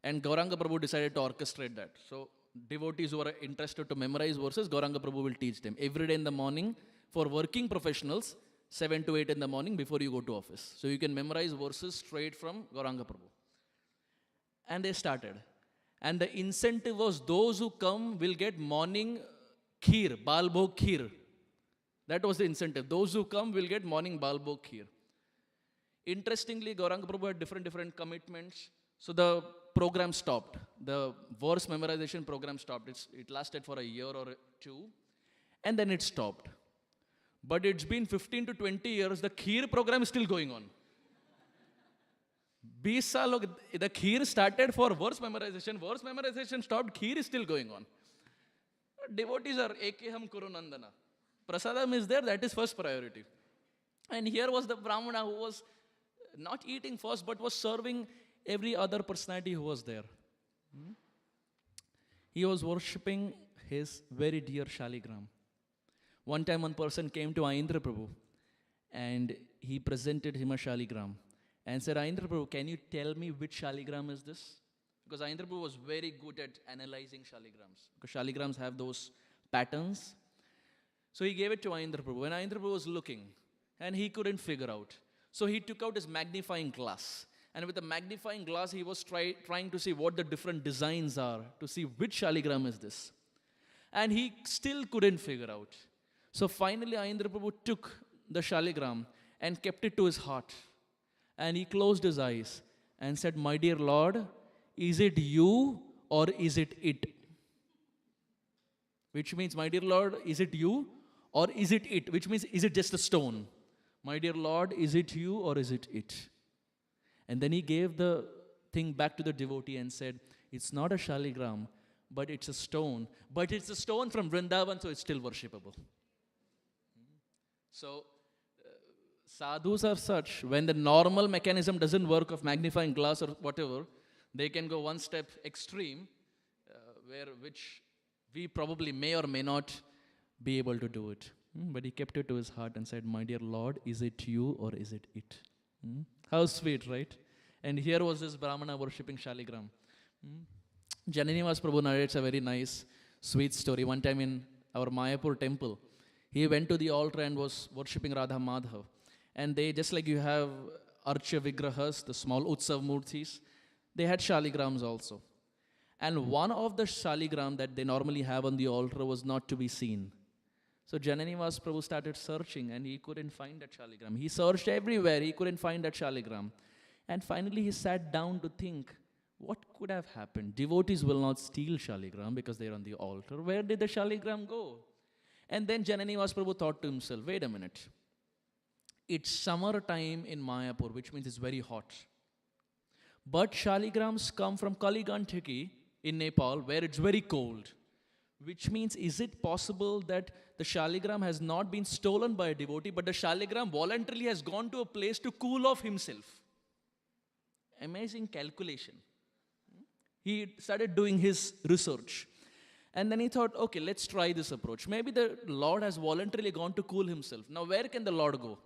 And Gauranga Prabhu decided to orchestrate that. So devotees who are interested to memorize verses, Gauranga Prabhu will teach them every day in the morning for working professionals, 7 to 8 in the morning before you go to office. So you can memorize verses straight from Gauranga Prabhu. And they started. And the incentive was those who come will get morning kheer, balbhog kheer. That was the incentive. Those who come will get morning balbhog kheer. Interestingly, Gauranga Prabhu had different commitments. So the program stopped. The verse memorization program stopped. It lasted for a year or two. And then it stopped. But it's been 15 to 20 years. The kheer program is still going on. 20 saal the kheer started for verse memorization stopped, kheer is still going on. Devotees are ekeham kurunandana. Prasadam is there, that is first priority. And here was the Brahmana who was not eating first, but was serving every other personality who was there. He was worshipping his very dear shaligram. One time one person came to Aindra Prabhu and he presented him a shaligram and said, Aindra Prabhu, can you tell me which shaligram is this? Because Aindra Prabhu was very good at analyzing shaligrams. Because shaligrams have those patterns. So he gave it to Aindra Prabhu. And Aindra Prabhu was looking. And he couldn't figure out. So he took out his magnifying glass. And with the magnifying glass, he was trying to see what the different designs are. To see which shaligram is this. And he still couldn't figure out. So finally, Aindra Prabhu took the shaligram and kept it to his heart. And he closed his eyes and said, my dear Lord, is it you or is it it? Which means, my dear Lord, is it you or is it it? Which means, is it just a stone? My dear Lord, is it you or is it it? And then he gave the thing back to the devotee and said, it's not a shaligram, but it's a stone. But it's a stone from Vrindavan, so it's still worshipable. So, sadhus are such, when the normal mechanism doesn't work of magnifying glass or whatever, they can go one step extreme, which we probably may or may not be able to do it. But he kept it to his heart and said, my dear Lord, is it you or is it it? How sweet, right? And here was this Brahmana worshipping shaligram. Jananivas Prabhu narrates a very nice, sweet story. One time in our Mayapur temple, he went to the altar and was worshipping Radha Madhav. And they, just like you have Archa Vigrahas, the small Utsav Murtis, they had shaligrams also. And one of the shaligram that they normally have on the altar was not to be seen. So Jananivas Prabhu started searching and he couldn't find that shaligram. He searched everywhere, he couldn't find that shaligram. And finally he sat down to think, what could have happened? Devotees will not steal shaligram because they're on the altar. Where did the shaligram go? And then Jananivas Prabhu thought to himself, wait a minute. It's summer time in Mayapur, which means it's very hot. But shaligrams come from Kaligantaki in Nepal, where it's very cold. Which means, is it possible that the shaligram has not been stolen by a devotee, but the shaligram voluntarily has gone to a place to cool off himself? Amazing calculation. He started doing his research. And then he thought, okay, let's try this approach. Maybe the Lord has voluntarily gone to cool himself. Now, where can the Lord go?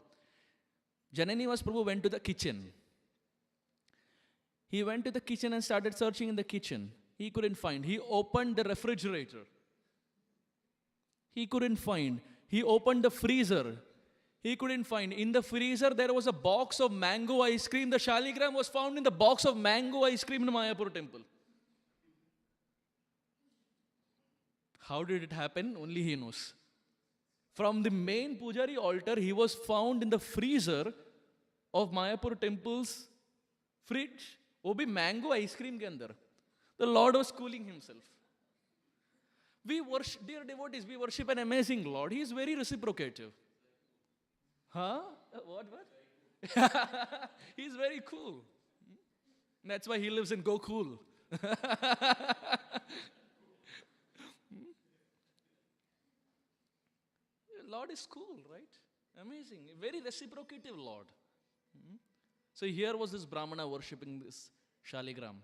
Jananivas Prabhu went to the kitchen. He went to the kitchen and started searching in the kitchen. He couldn't find. He opened the refrigerator. He couldn't find. He opened the freezer. He couldn't find. In the freezer, there was a box of mango ice cream. The shaligram was found in the box of mango ice cream in Mayapur temple. How did it happen? Only he knows. From the main Pujari altar, he was found in the freezer of Mayapur temple's fridge. वो भी mango ice cream के अंदर. The Lord was cooling himself. We worship, dear devotees, we worship an amazing Lord. He is very reciprocative. Huh? What? He's very cool. That's why he lives in Go Cool. Lord is cool, right? Amazing. Very reciprocative Lord. So here was this Brahmana worshipping this Shaligram.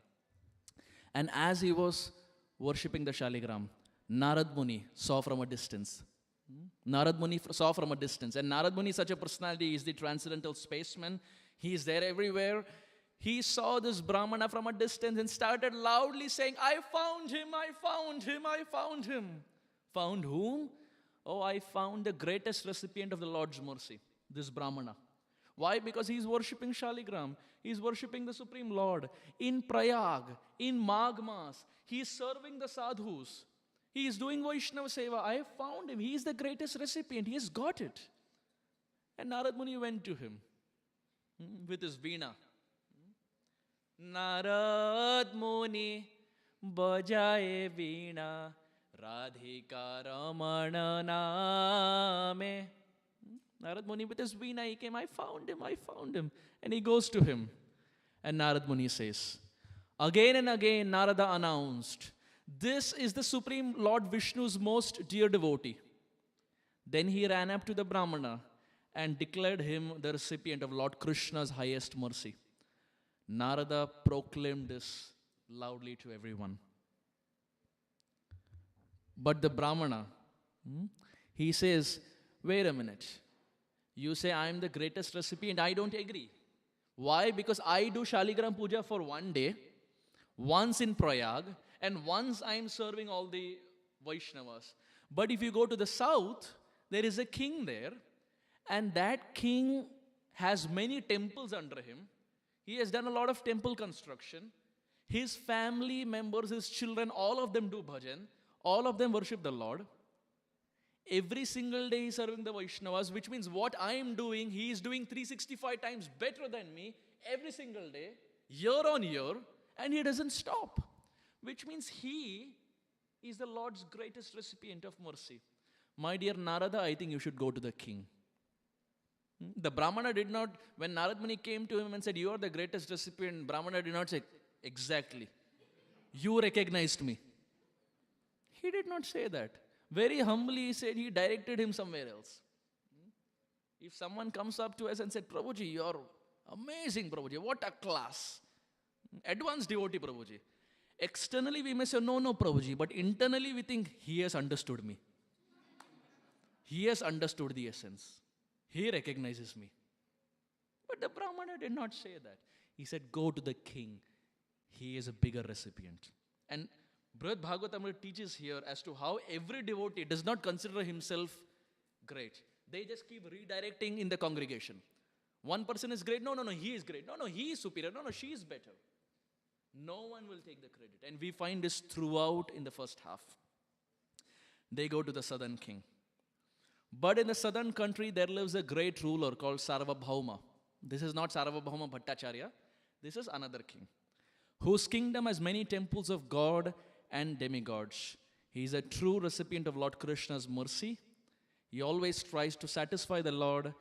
And as he was worshipping the Shaligram, Narad Muni saw from a distance. Narad Muni saw from a distance. And Narad Muni is such a personality. He is the transcendental spaceman. He is there everywhere. He saw this Brahmana from a distance and started loudly saying, I found him, I found him, I found him. Found whom? Oh, I found the greatest recipient of the Lord's mercy, this Brahmana. Why? Because he's worshipping Shaligram. He's worshipping the Supreme Lord. In Prayag, in Magh Mas, he's serving the sadhus. He is doing Vaishnava Seva. I have found him. He is the greatest recipient. He has got it. And Narad Muni went to him with his veena. Narad Muni bajaye veena Radhika Ramana Name. Narad Muni with his veena, he came, I found him, I found him. And he goes to him. And Narad Muni says, again and again Narada announced, this is the Supreme Lord Vishnu's most dear devotee. Then he ran up to the Brahmana and declared him the recipient of Lord Krishna's highest mercy. Narada proclaimed this loudly to everyone. But the Brahmana, he says, wait a minute. You say I am the greatest recipient. I don't agree. Why? Because I do Shaligram Puja for one day, once in Prayag, and once I am serving all the Vaishnavas. But if you go to the south, there is a king there, and that king has many temples under him. He has done a lot of temple construction. His family members, his children, all of them do bhajan. All of them worship the Lord. Every single day he is serving the Vaishnavas, which means what I am doing, he is doing 365 times better than me every single day, year on year, and he doesn't stop. Which means he is the Lord's greatest recipient of mercy. My dear Narada, I think you should go to the king. The Brahmana did not, when Narad Muni came to him and said, you are the greatest recipient, Brahmana did not say, exactly. You recognized me. He did not say that. Very humbly he said, he directed him somewhere else. If someone comes up to us and said, Prabhuji, you are amazing, Prabhuji, what a class. Advanced devotee, Prabhuji. Externally we may say, no, Prabhuji, but internally we think, he has understood me. He has understood the essence. He recognizes me. But the Brahmana did not say that. He said, go to the king. He is a bigger recipient. And Brihad Bhagavatamrita teaches here as to how every devotee does not consider himself great. They just keep redirecting in the congregation. One person is great. No, he is great. No, he is superior. No, she is better. No one will take the credit. And we find this throughout in the first half. They go to the southern king. But in the southern country, there lives a great ruler called Sarvabhauma. This is not Sarvabhauma Bhattacharya. This is another king, whose kingdom has many temples of God and demigods. He is a true recipient of Lord Krishna's mercy. He always tries to satisfy the Lord,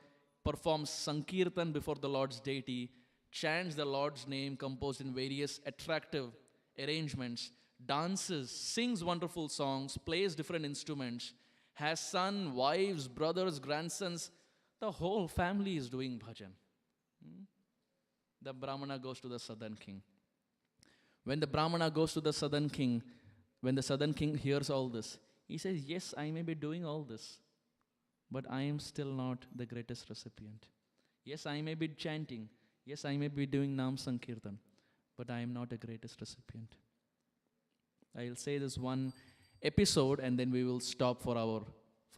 performs Sankirtan before the Lord's deity, chants the Lord's name composed in various attractive arrangements, dances, sings wonderful songs, plays different instruments, has son, wives, brothers, grandsons. The whole family is doing bhajan. The Brahmana goes to the southern king. When the Brahmana goes to the southern king, when the southern king hears all this, he says, yes, I may be doing all this, but I am still not the greatest recipient. Yes, I may be chanting. Yes, I may be doing Nam Sankirtan, but I am not the greatest recipient. I'll say this one episode and then we will stop for our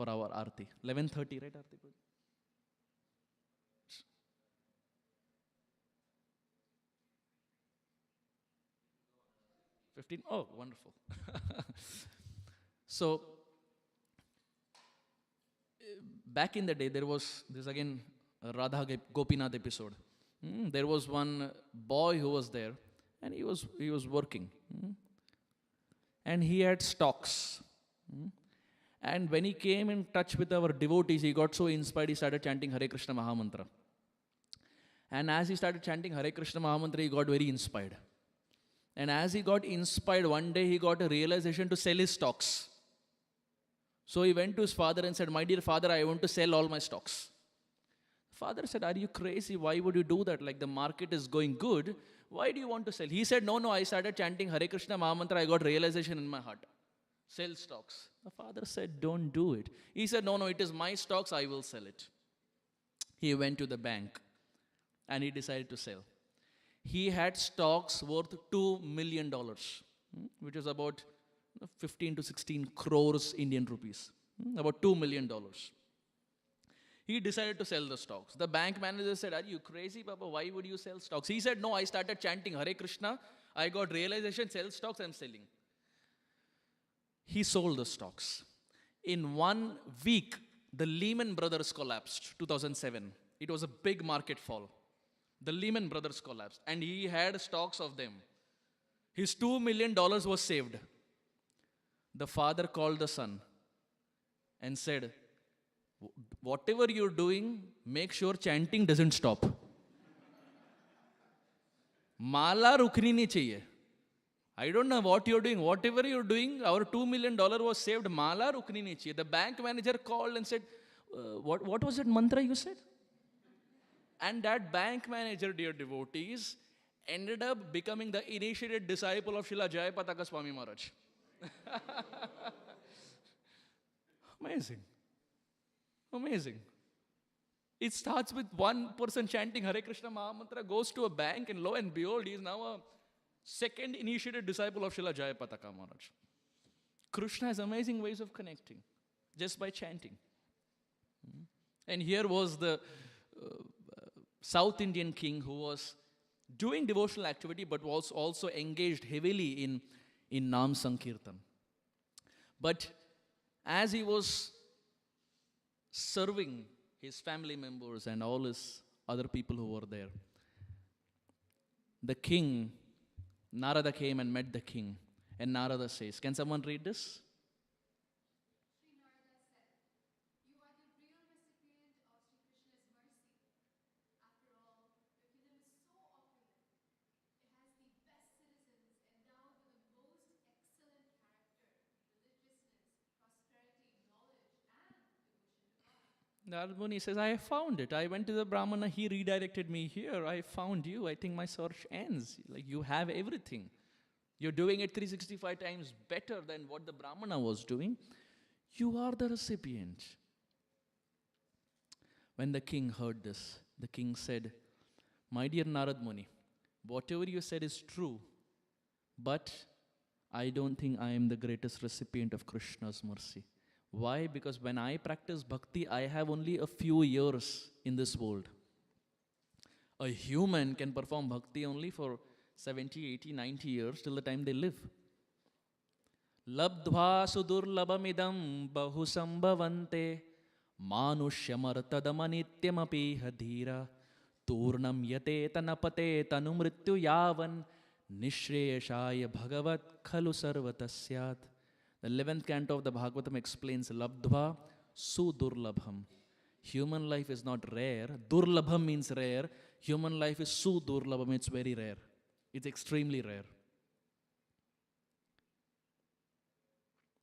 Aarti. 11:30, right, Aarti? 15? Oh, wonderful. So, back in the day, there was this again Radha Gopinath episode. There was one boy who was there, and he was working, and he had stocks. And when he came in touch with our devotees, he got so inspired, he started chanting Hare Krishna Mahamantra. And as he started chanting Hare Krishna Mahamantra, he got very inspired. And as he got inspired, one day he got a realization to sell his stocks. So he went to his father and said, "My dear father, I want to sell all my stocks." Father said, "Are you crazy? Why would you do that? Like, the market is going good. Why do you want to sell?" He said, No, I started chanting Hare Krishna Mahamantra. I got realization in my heart. Sell stocks. The father said, "Don't do it." He said, No, it is my stocks. I will sell it. He went to the bank and he decided to sell. He had stocks worth $2 million, which is about 15 to 16 crores Indian rupees, about $2 million. He decided to sell the stocks. The bank manager said, "Are you crazy, Baba? Why would you sell stocks?" He said, "No, I started chanting Hare Krishna. I got realization, sell stocks, I'm selling." He sold the stocks. In 1 week, the Lehman Brothers collapsed, 2007. It was a big market fall. The Lehman Brothers collapsed, and he had stocks of them. His $2 million was saved. The father called the son and said, "Whatever you're doing, make sure chanting doesn't stop. Mala rukni nahi chahiye. I don't know what you're doing. Whatever you're doing, our $2 million was saved. Mala rukni nahi chahiye." The bank manager called and said, what was that mantra you said?" And that bank manager, dear devotees, ended up becoming the initiated disciple of Srila Jayapataka Swami Maharaj. Amazing. Amazing. It starts with one person chanting Hare Krishna Mahamantra, goes to a bank, and lo and behold, he is now a second initiated disciple of Srila Jayapataka Maharaj. Krishna has amazing ways of connecting just by chanting. And here was the South Indian king who was doing devotional activity but was also engaged heavily in Nam Sankirtan. But as he was serving his family members and all his other people who were there, the king, Narada came and met the king. And Narada says, can someone read this? Narada Muni says, "I found it. I went to the Brahmana, he redirected me here. I found you. I think my search ends. Like, you have everything. You're doing it 365 times better than what the Brahmana was doing. You are the recipient." When the king heard this, the king said, "My dear Narad Muni, whatever you said is true, but I don't think I am the greatest recipient of Krishna's mercy. Why? Because when I practice bhakti, I have only a few years in this world. A human can perform bhakti only for 70, 80, 90 years till the time they live. Labdhva sudurlabamidam bahu sambhavante manushyamarattadamanityamapi hadhira turnam yate tanapate tanumrityu yavan nishreyashaya bhagavat khalu sarvatasyat. The 11th canto of the Bhagavatam explains Labdhva Sudurlabham. Human life is not rare. Durlabham means rare. Human life is Sudurlabham. It's very rare. It's extremely rare.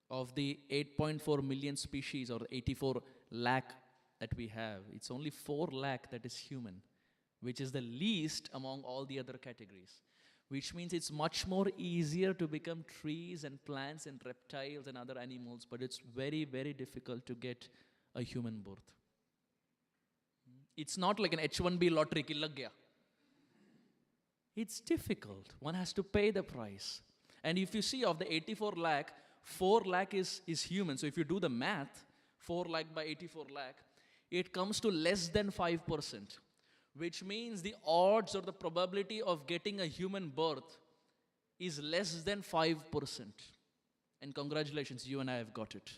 Of the 8.4 million species or 84 lakh that we have, it's only 4 lakh that is human, which is the least among all the other categories. Which means it's much more easier to become trees and plants and reptiles and other animals, but it's very, very difficult to get a human birth. It's not like an H1B lottery ki lag gaya. It's difficult. One has to pay the price. And if you see of the 84 lakh, 4 lakh is human. So if you do the math, 4 lakh by 84 lakh, it comes to less than 5%. Which means the odds or the probability of getting a human birth is less than 5%. And congratulations, you and I have got it.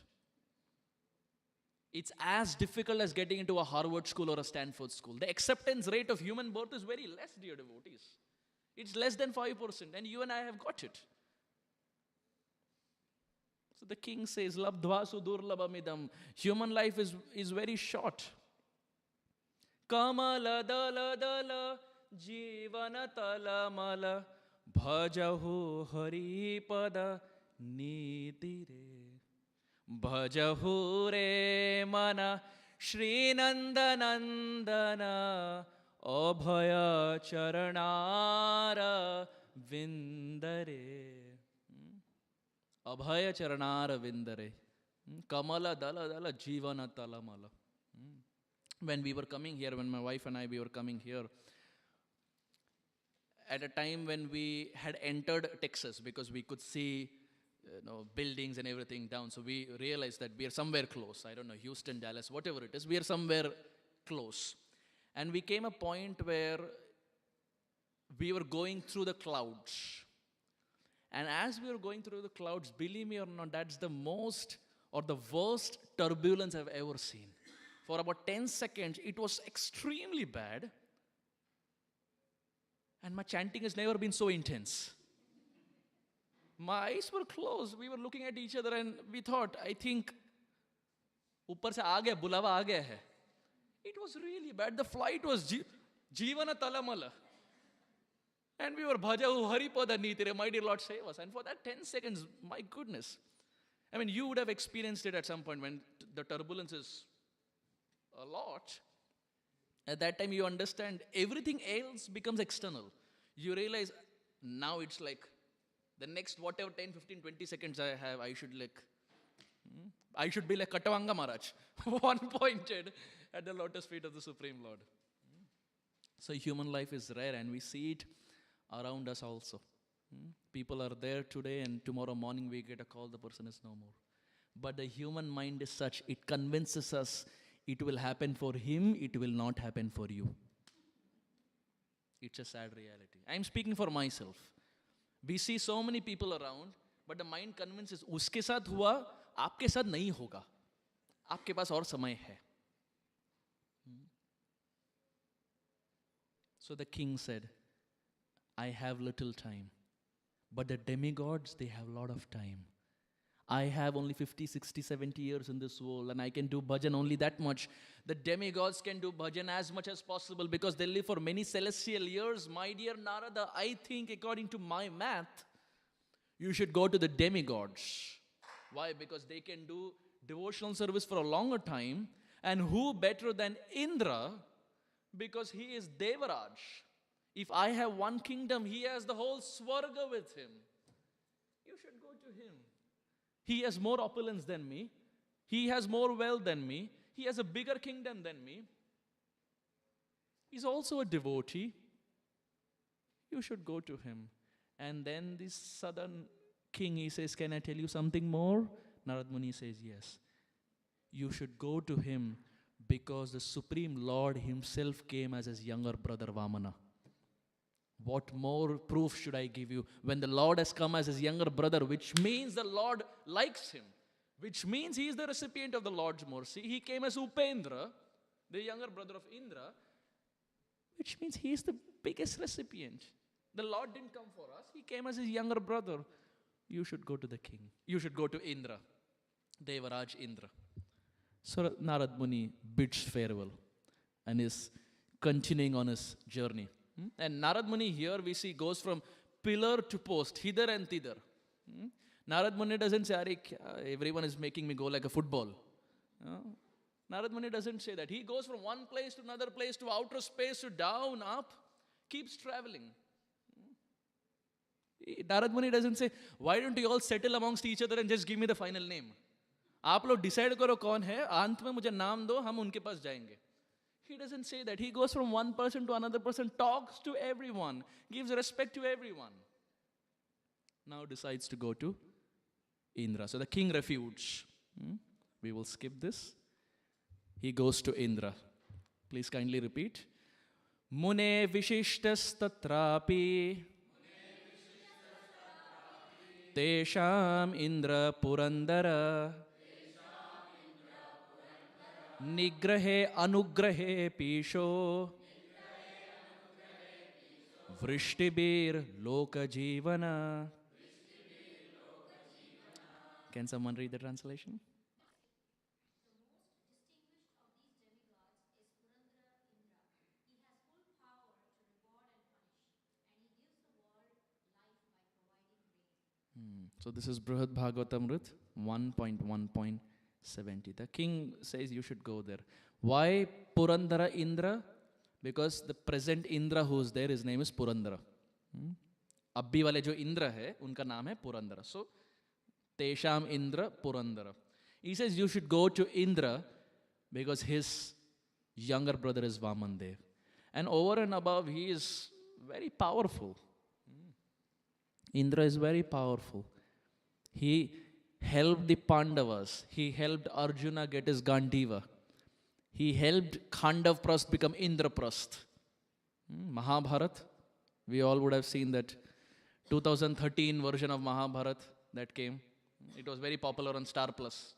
It's as difficult as getting into a Harvard school or a Stanford school. The acceptance rate of human birth is very less, dear devotees. It's less than 5%, and you and I have got it. So the king says, Labdhva sudurlabhamidam. Human life is very short. Kamala dala dala jivana talamala bhajahu haripada nitire. Bhajahu re mana Shrinandanandana Abhaya Charanara Vindare. Abhaya Charanara Vindare. Kamala Dala Dala Jivana Talamala. When we were coming here, when my wife and I, we were coming here, at a time when we had entered Texas, because we could see buildings and everything down. So we realized that we are somewhere close. I don't know, Houston, Dallas, whatever it is. We are somewhere close. And we came a point where we were going through the clouds. And as we were going through the clouds, believe me or not, that's the most or the worst turbulence I've ever seen. For about 10 seconds, it was extremely bad. And my chanting has never been so intense. My eyes were closed. We were looking at each other and we thought, I think, upar se aa gaya, bulawa aa gaya hai. It was really bad. The flight was Jivana Talamala. And we were Bhajahu Haripada Nitire, my dear Lord, save us. And for that 10 seconds, my goodness. I mean, you would have experienced it at some point when the turbulence is a lot. At that time, you understand everything else becomes external. You realize now it's like, the next whatever 10, 15, 20 seconds I have, I should be like Katavanga Maharaj, one pointed at the lotus feet of the Supreme Lord. So human life is rare and we see it around us also. People are there today and tomorrow morning we get a call, the person is no more. But the human mind is such, it convinces us it will happen for him, it will not happen for you. It's a sad reality. I'm speaking for myself. We see so many people around, but the mind convinces, uske saath hua, aapke saath nahi hoga. Aapke paas aur samay hai. So the king said, I have little time, but the demigods, they have a lot of time. I have only 50, 60, 70 years in this world and I can do bhajan only that much. The demigods can do bhajan as much as possible because they live for many celestial years. My dear Narada, I think according to my math, you should go to the demigods. Why? Because they can do devotional service for a longer time. And who better than Indra? Because he is Devaraj. If I have one kingdom, he has the whole Swarga with him. You should go to him. He has more opulence than me. He has more wealth than me. He has a bigger kingdom than me. He's also a devotee. You should go to him. And then this southern king, he says, can I tell you something more? Narad Muni says, yes. You should go to him because the Supreme Lord himself came as his younger brother Vamana. What more proof should I give you? When the Lord has come as his younger brother, which means the Lord likes him, which means he is the recipient of the Lord's mercy. He came as Upendra, the younger brother of Indra, which means he is the biggest recipient. The Lord didn't come for us. He came as his younger brother. You should go to the king. You should go to Indra, Devaraj Indra. So Narad Muni bids farewell and is continuing on his journey. And Narad Muni here we see goes from pillar to post, hither and thither. Narad Muni doesn't say, everyone is making me go like a football. Narad Muni doesn't say that. He goes from one place to another place, to outer space, to down, up, keeps traveling. Narad Muni doesn't say, why don't you all settle amongst each other and just give me the final name? आप लोग decide करो कौन है, अंत में मुझे नाम दो, हम उनके पास जाएंगे. He doesn't say that. He goes from one person to another person, talks to everyone, gives respect to everyone. Now decides to go to Indra. So the king refutes. We will skip this. He goes to Indra. Please kindly repeat. Mune vishishtas tatrapi tesham Indra purandara Nigrahe anugrahe pisho. Vrishtibir loka jivana. Can someone read the translation? So this is Brihad Bhagavatamrit 1.1.70. The king says you should go there. Why Purandara Indra? Because the present Indra who's there, his name is Purandara. Abhi wale jo Indra hai, unka naam hai Purandara. So, Tesham Indra Purandara. He says you should go to Indra because his younger brother is Vamandev. And over and above, he is very powerful. Indra is very powerful. He helped the Pandavas. He helped Arjuna get his Gandiva. He helped Khandavprasth become Indraprasth. Mahabharat, we all would have seen that 2013 version of Mahabharat that came. It was very popular on Star Plus.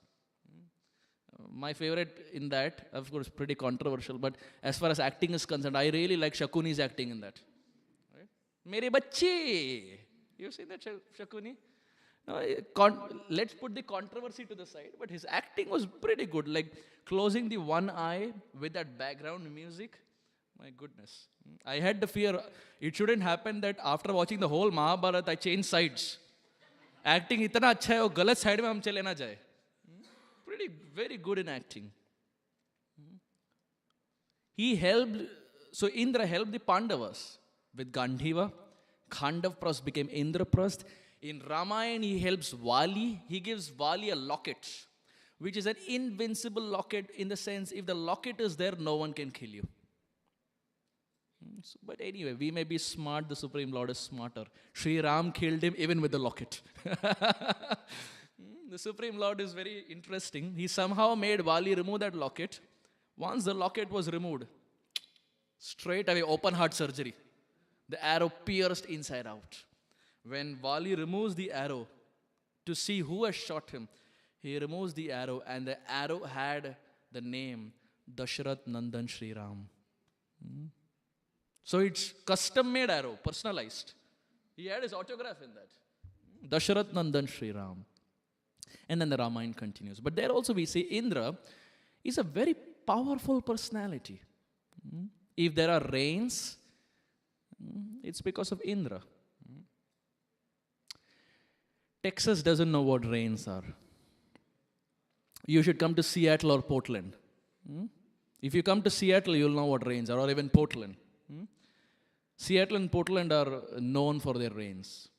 My favorite in that, of course, pretty controversial, but as far as acting is concerned, I really like Shakuni's acting in that. Right? Mere bachche! You seen that Shakuni? No, let's put the controversy to the side, but his acting was pretty good. Like closing the one eye with that background music. My goodness. I had the fear, it shouldn't happen that after watching the whole Mahabharata, I change sides. Acting itna acha hai, wo galat side mein hum chale na jaye. Pretty, very good in acting. He helped, so Indra helped the Pandavas with Gandhiva. Khandavprasth became Indraprasth. In Ramayana, he helps Vali. He gives Vali a locket, which is an invincible locket in the sense if the locket is there, no one can kill you. But anyway, we may be smart, the Supreme Lord is smarter. Sri Ram killed him even with the locket. The Supreme Lord is very interesting. He somehow made Vali remove that locket. Once the locket was removed, straight away open heart surgery. The arrow pierced inside out. When Vali removes the arrow to see who has shot him, he removes the arrow and the arrow had the name Dashrath Nandan Sri Ram. So it's custom made arrow, personalized. He had his autograph in that. Dashrath Nandan Sri Ram. And then the Ramayana continues. But there also we see Indra is a very powerful personality. If there are rains, it's because of Indra. Texas doesn't know what rains are. You should come to Seattle or Portland. If you come to Seattle, you'll know what rains are, or even Portland. Seattle and Portland are known for their rains.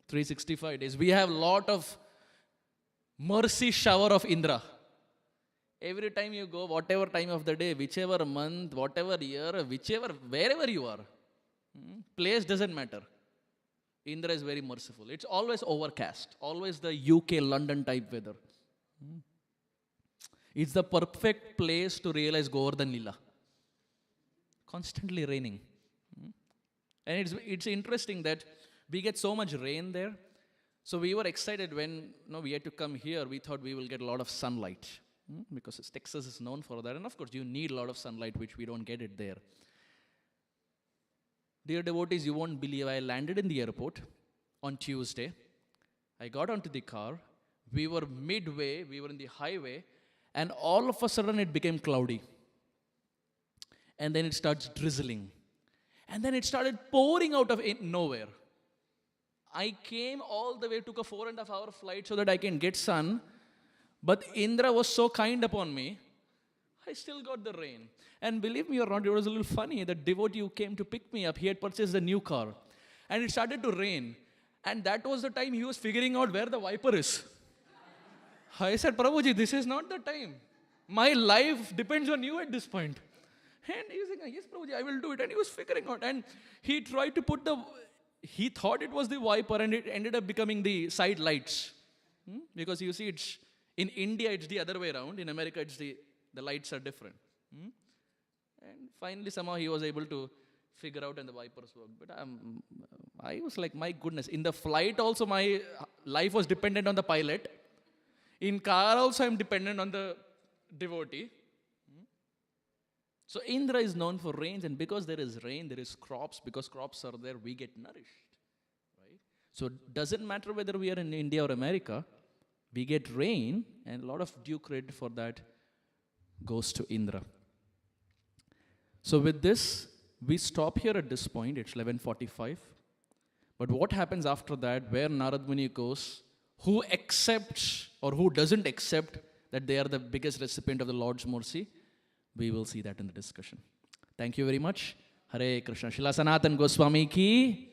365 days. We have a lot of mercy shower of Indra. Every time you go, whatever time of the day, whichever month, whatever year, wherever you are, place doesn't matter. Indra is very merciful. It's always overcast, always the UK, London type weather. It's the perfect place to realize Govardhan Lila. Constantly raining. And it's interesting that we get so much rain there. So we were excited when we had to come here. We thought we will get a lot of sunlight because Texas is known for that. And of course, you need a lot of sunlight, which we don't get it there. Dear devotees, you won't believe I landed in the airport on Tuesday. I got onto the car. We were midway. We were in the highway. And all of a sudden, it became cloudy. And then it starts drizzling. And then it started pouring out of nowhere. I came all the way, took a 4.5 hour flight so that I can get sun. But Indra was so kind upon me, I still got the rain. And believe me or not, it was a little funny. The devotee who came to pick me up, he had purchased a new car. And it started to rain. And that was the time he was figuring out where the wiper is. I said, Prabhuji, this is not the time. My life depends on you at this point. And he was saying, yes, Prabhuji, I will do it. And he was figuring out. And he tried to put he thought it was the wiper and it ended up becoming the side lights. Because you see, in India, it's the other way around. In America, the lights are different. And finally, somehow he was able to figure out and the wipers worked. But I was like, my goodness. In the flight also, my life was dependent on the pilot. In car also, I'm dependent on the devotee. So Indra is known for rains, and because there is rain, there is crops. Because crops are there, we get nourished. Right? So it doesn't matter whether we are in India or America, we get rain, and a lot of due credit for that goes to Indra. So with this, we stop here at this point. It's 11:45. But what happens after that, where Narad Muni goes, who accepts or who doesn't accept that they are the biggest recipient of the Lord's mercy, we will see that in the discussion. Thank you very much. Hare Krishna. Shila Sanatan Goswami ki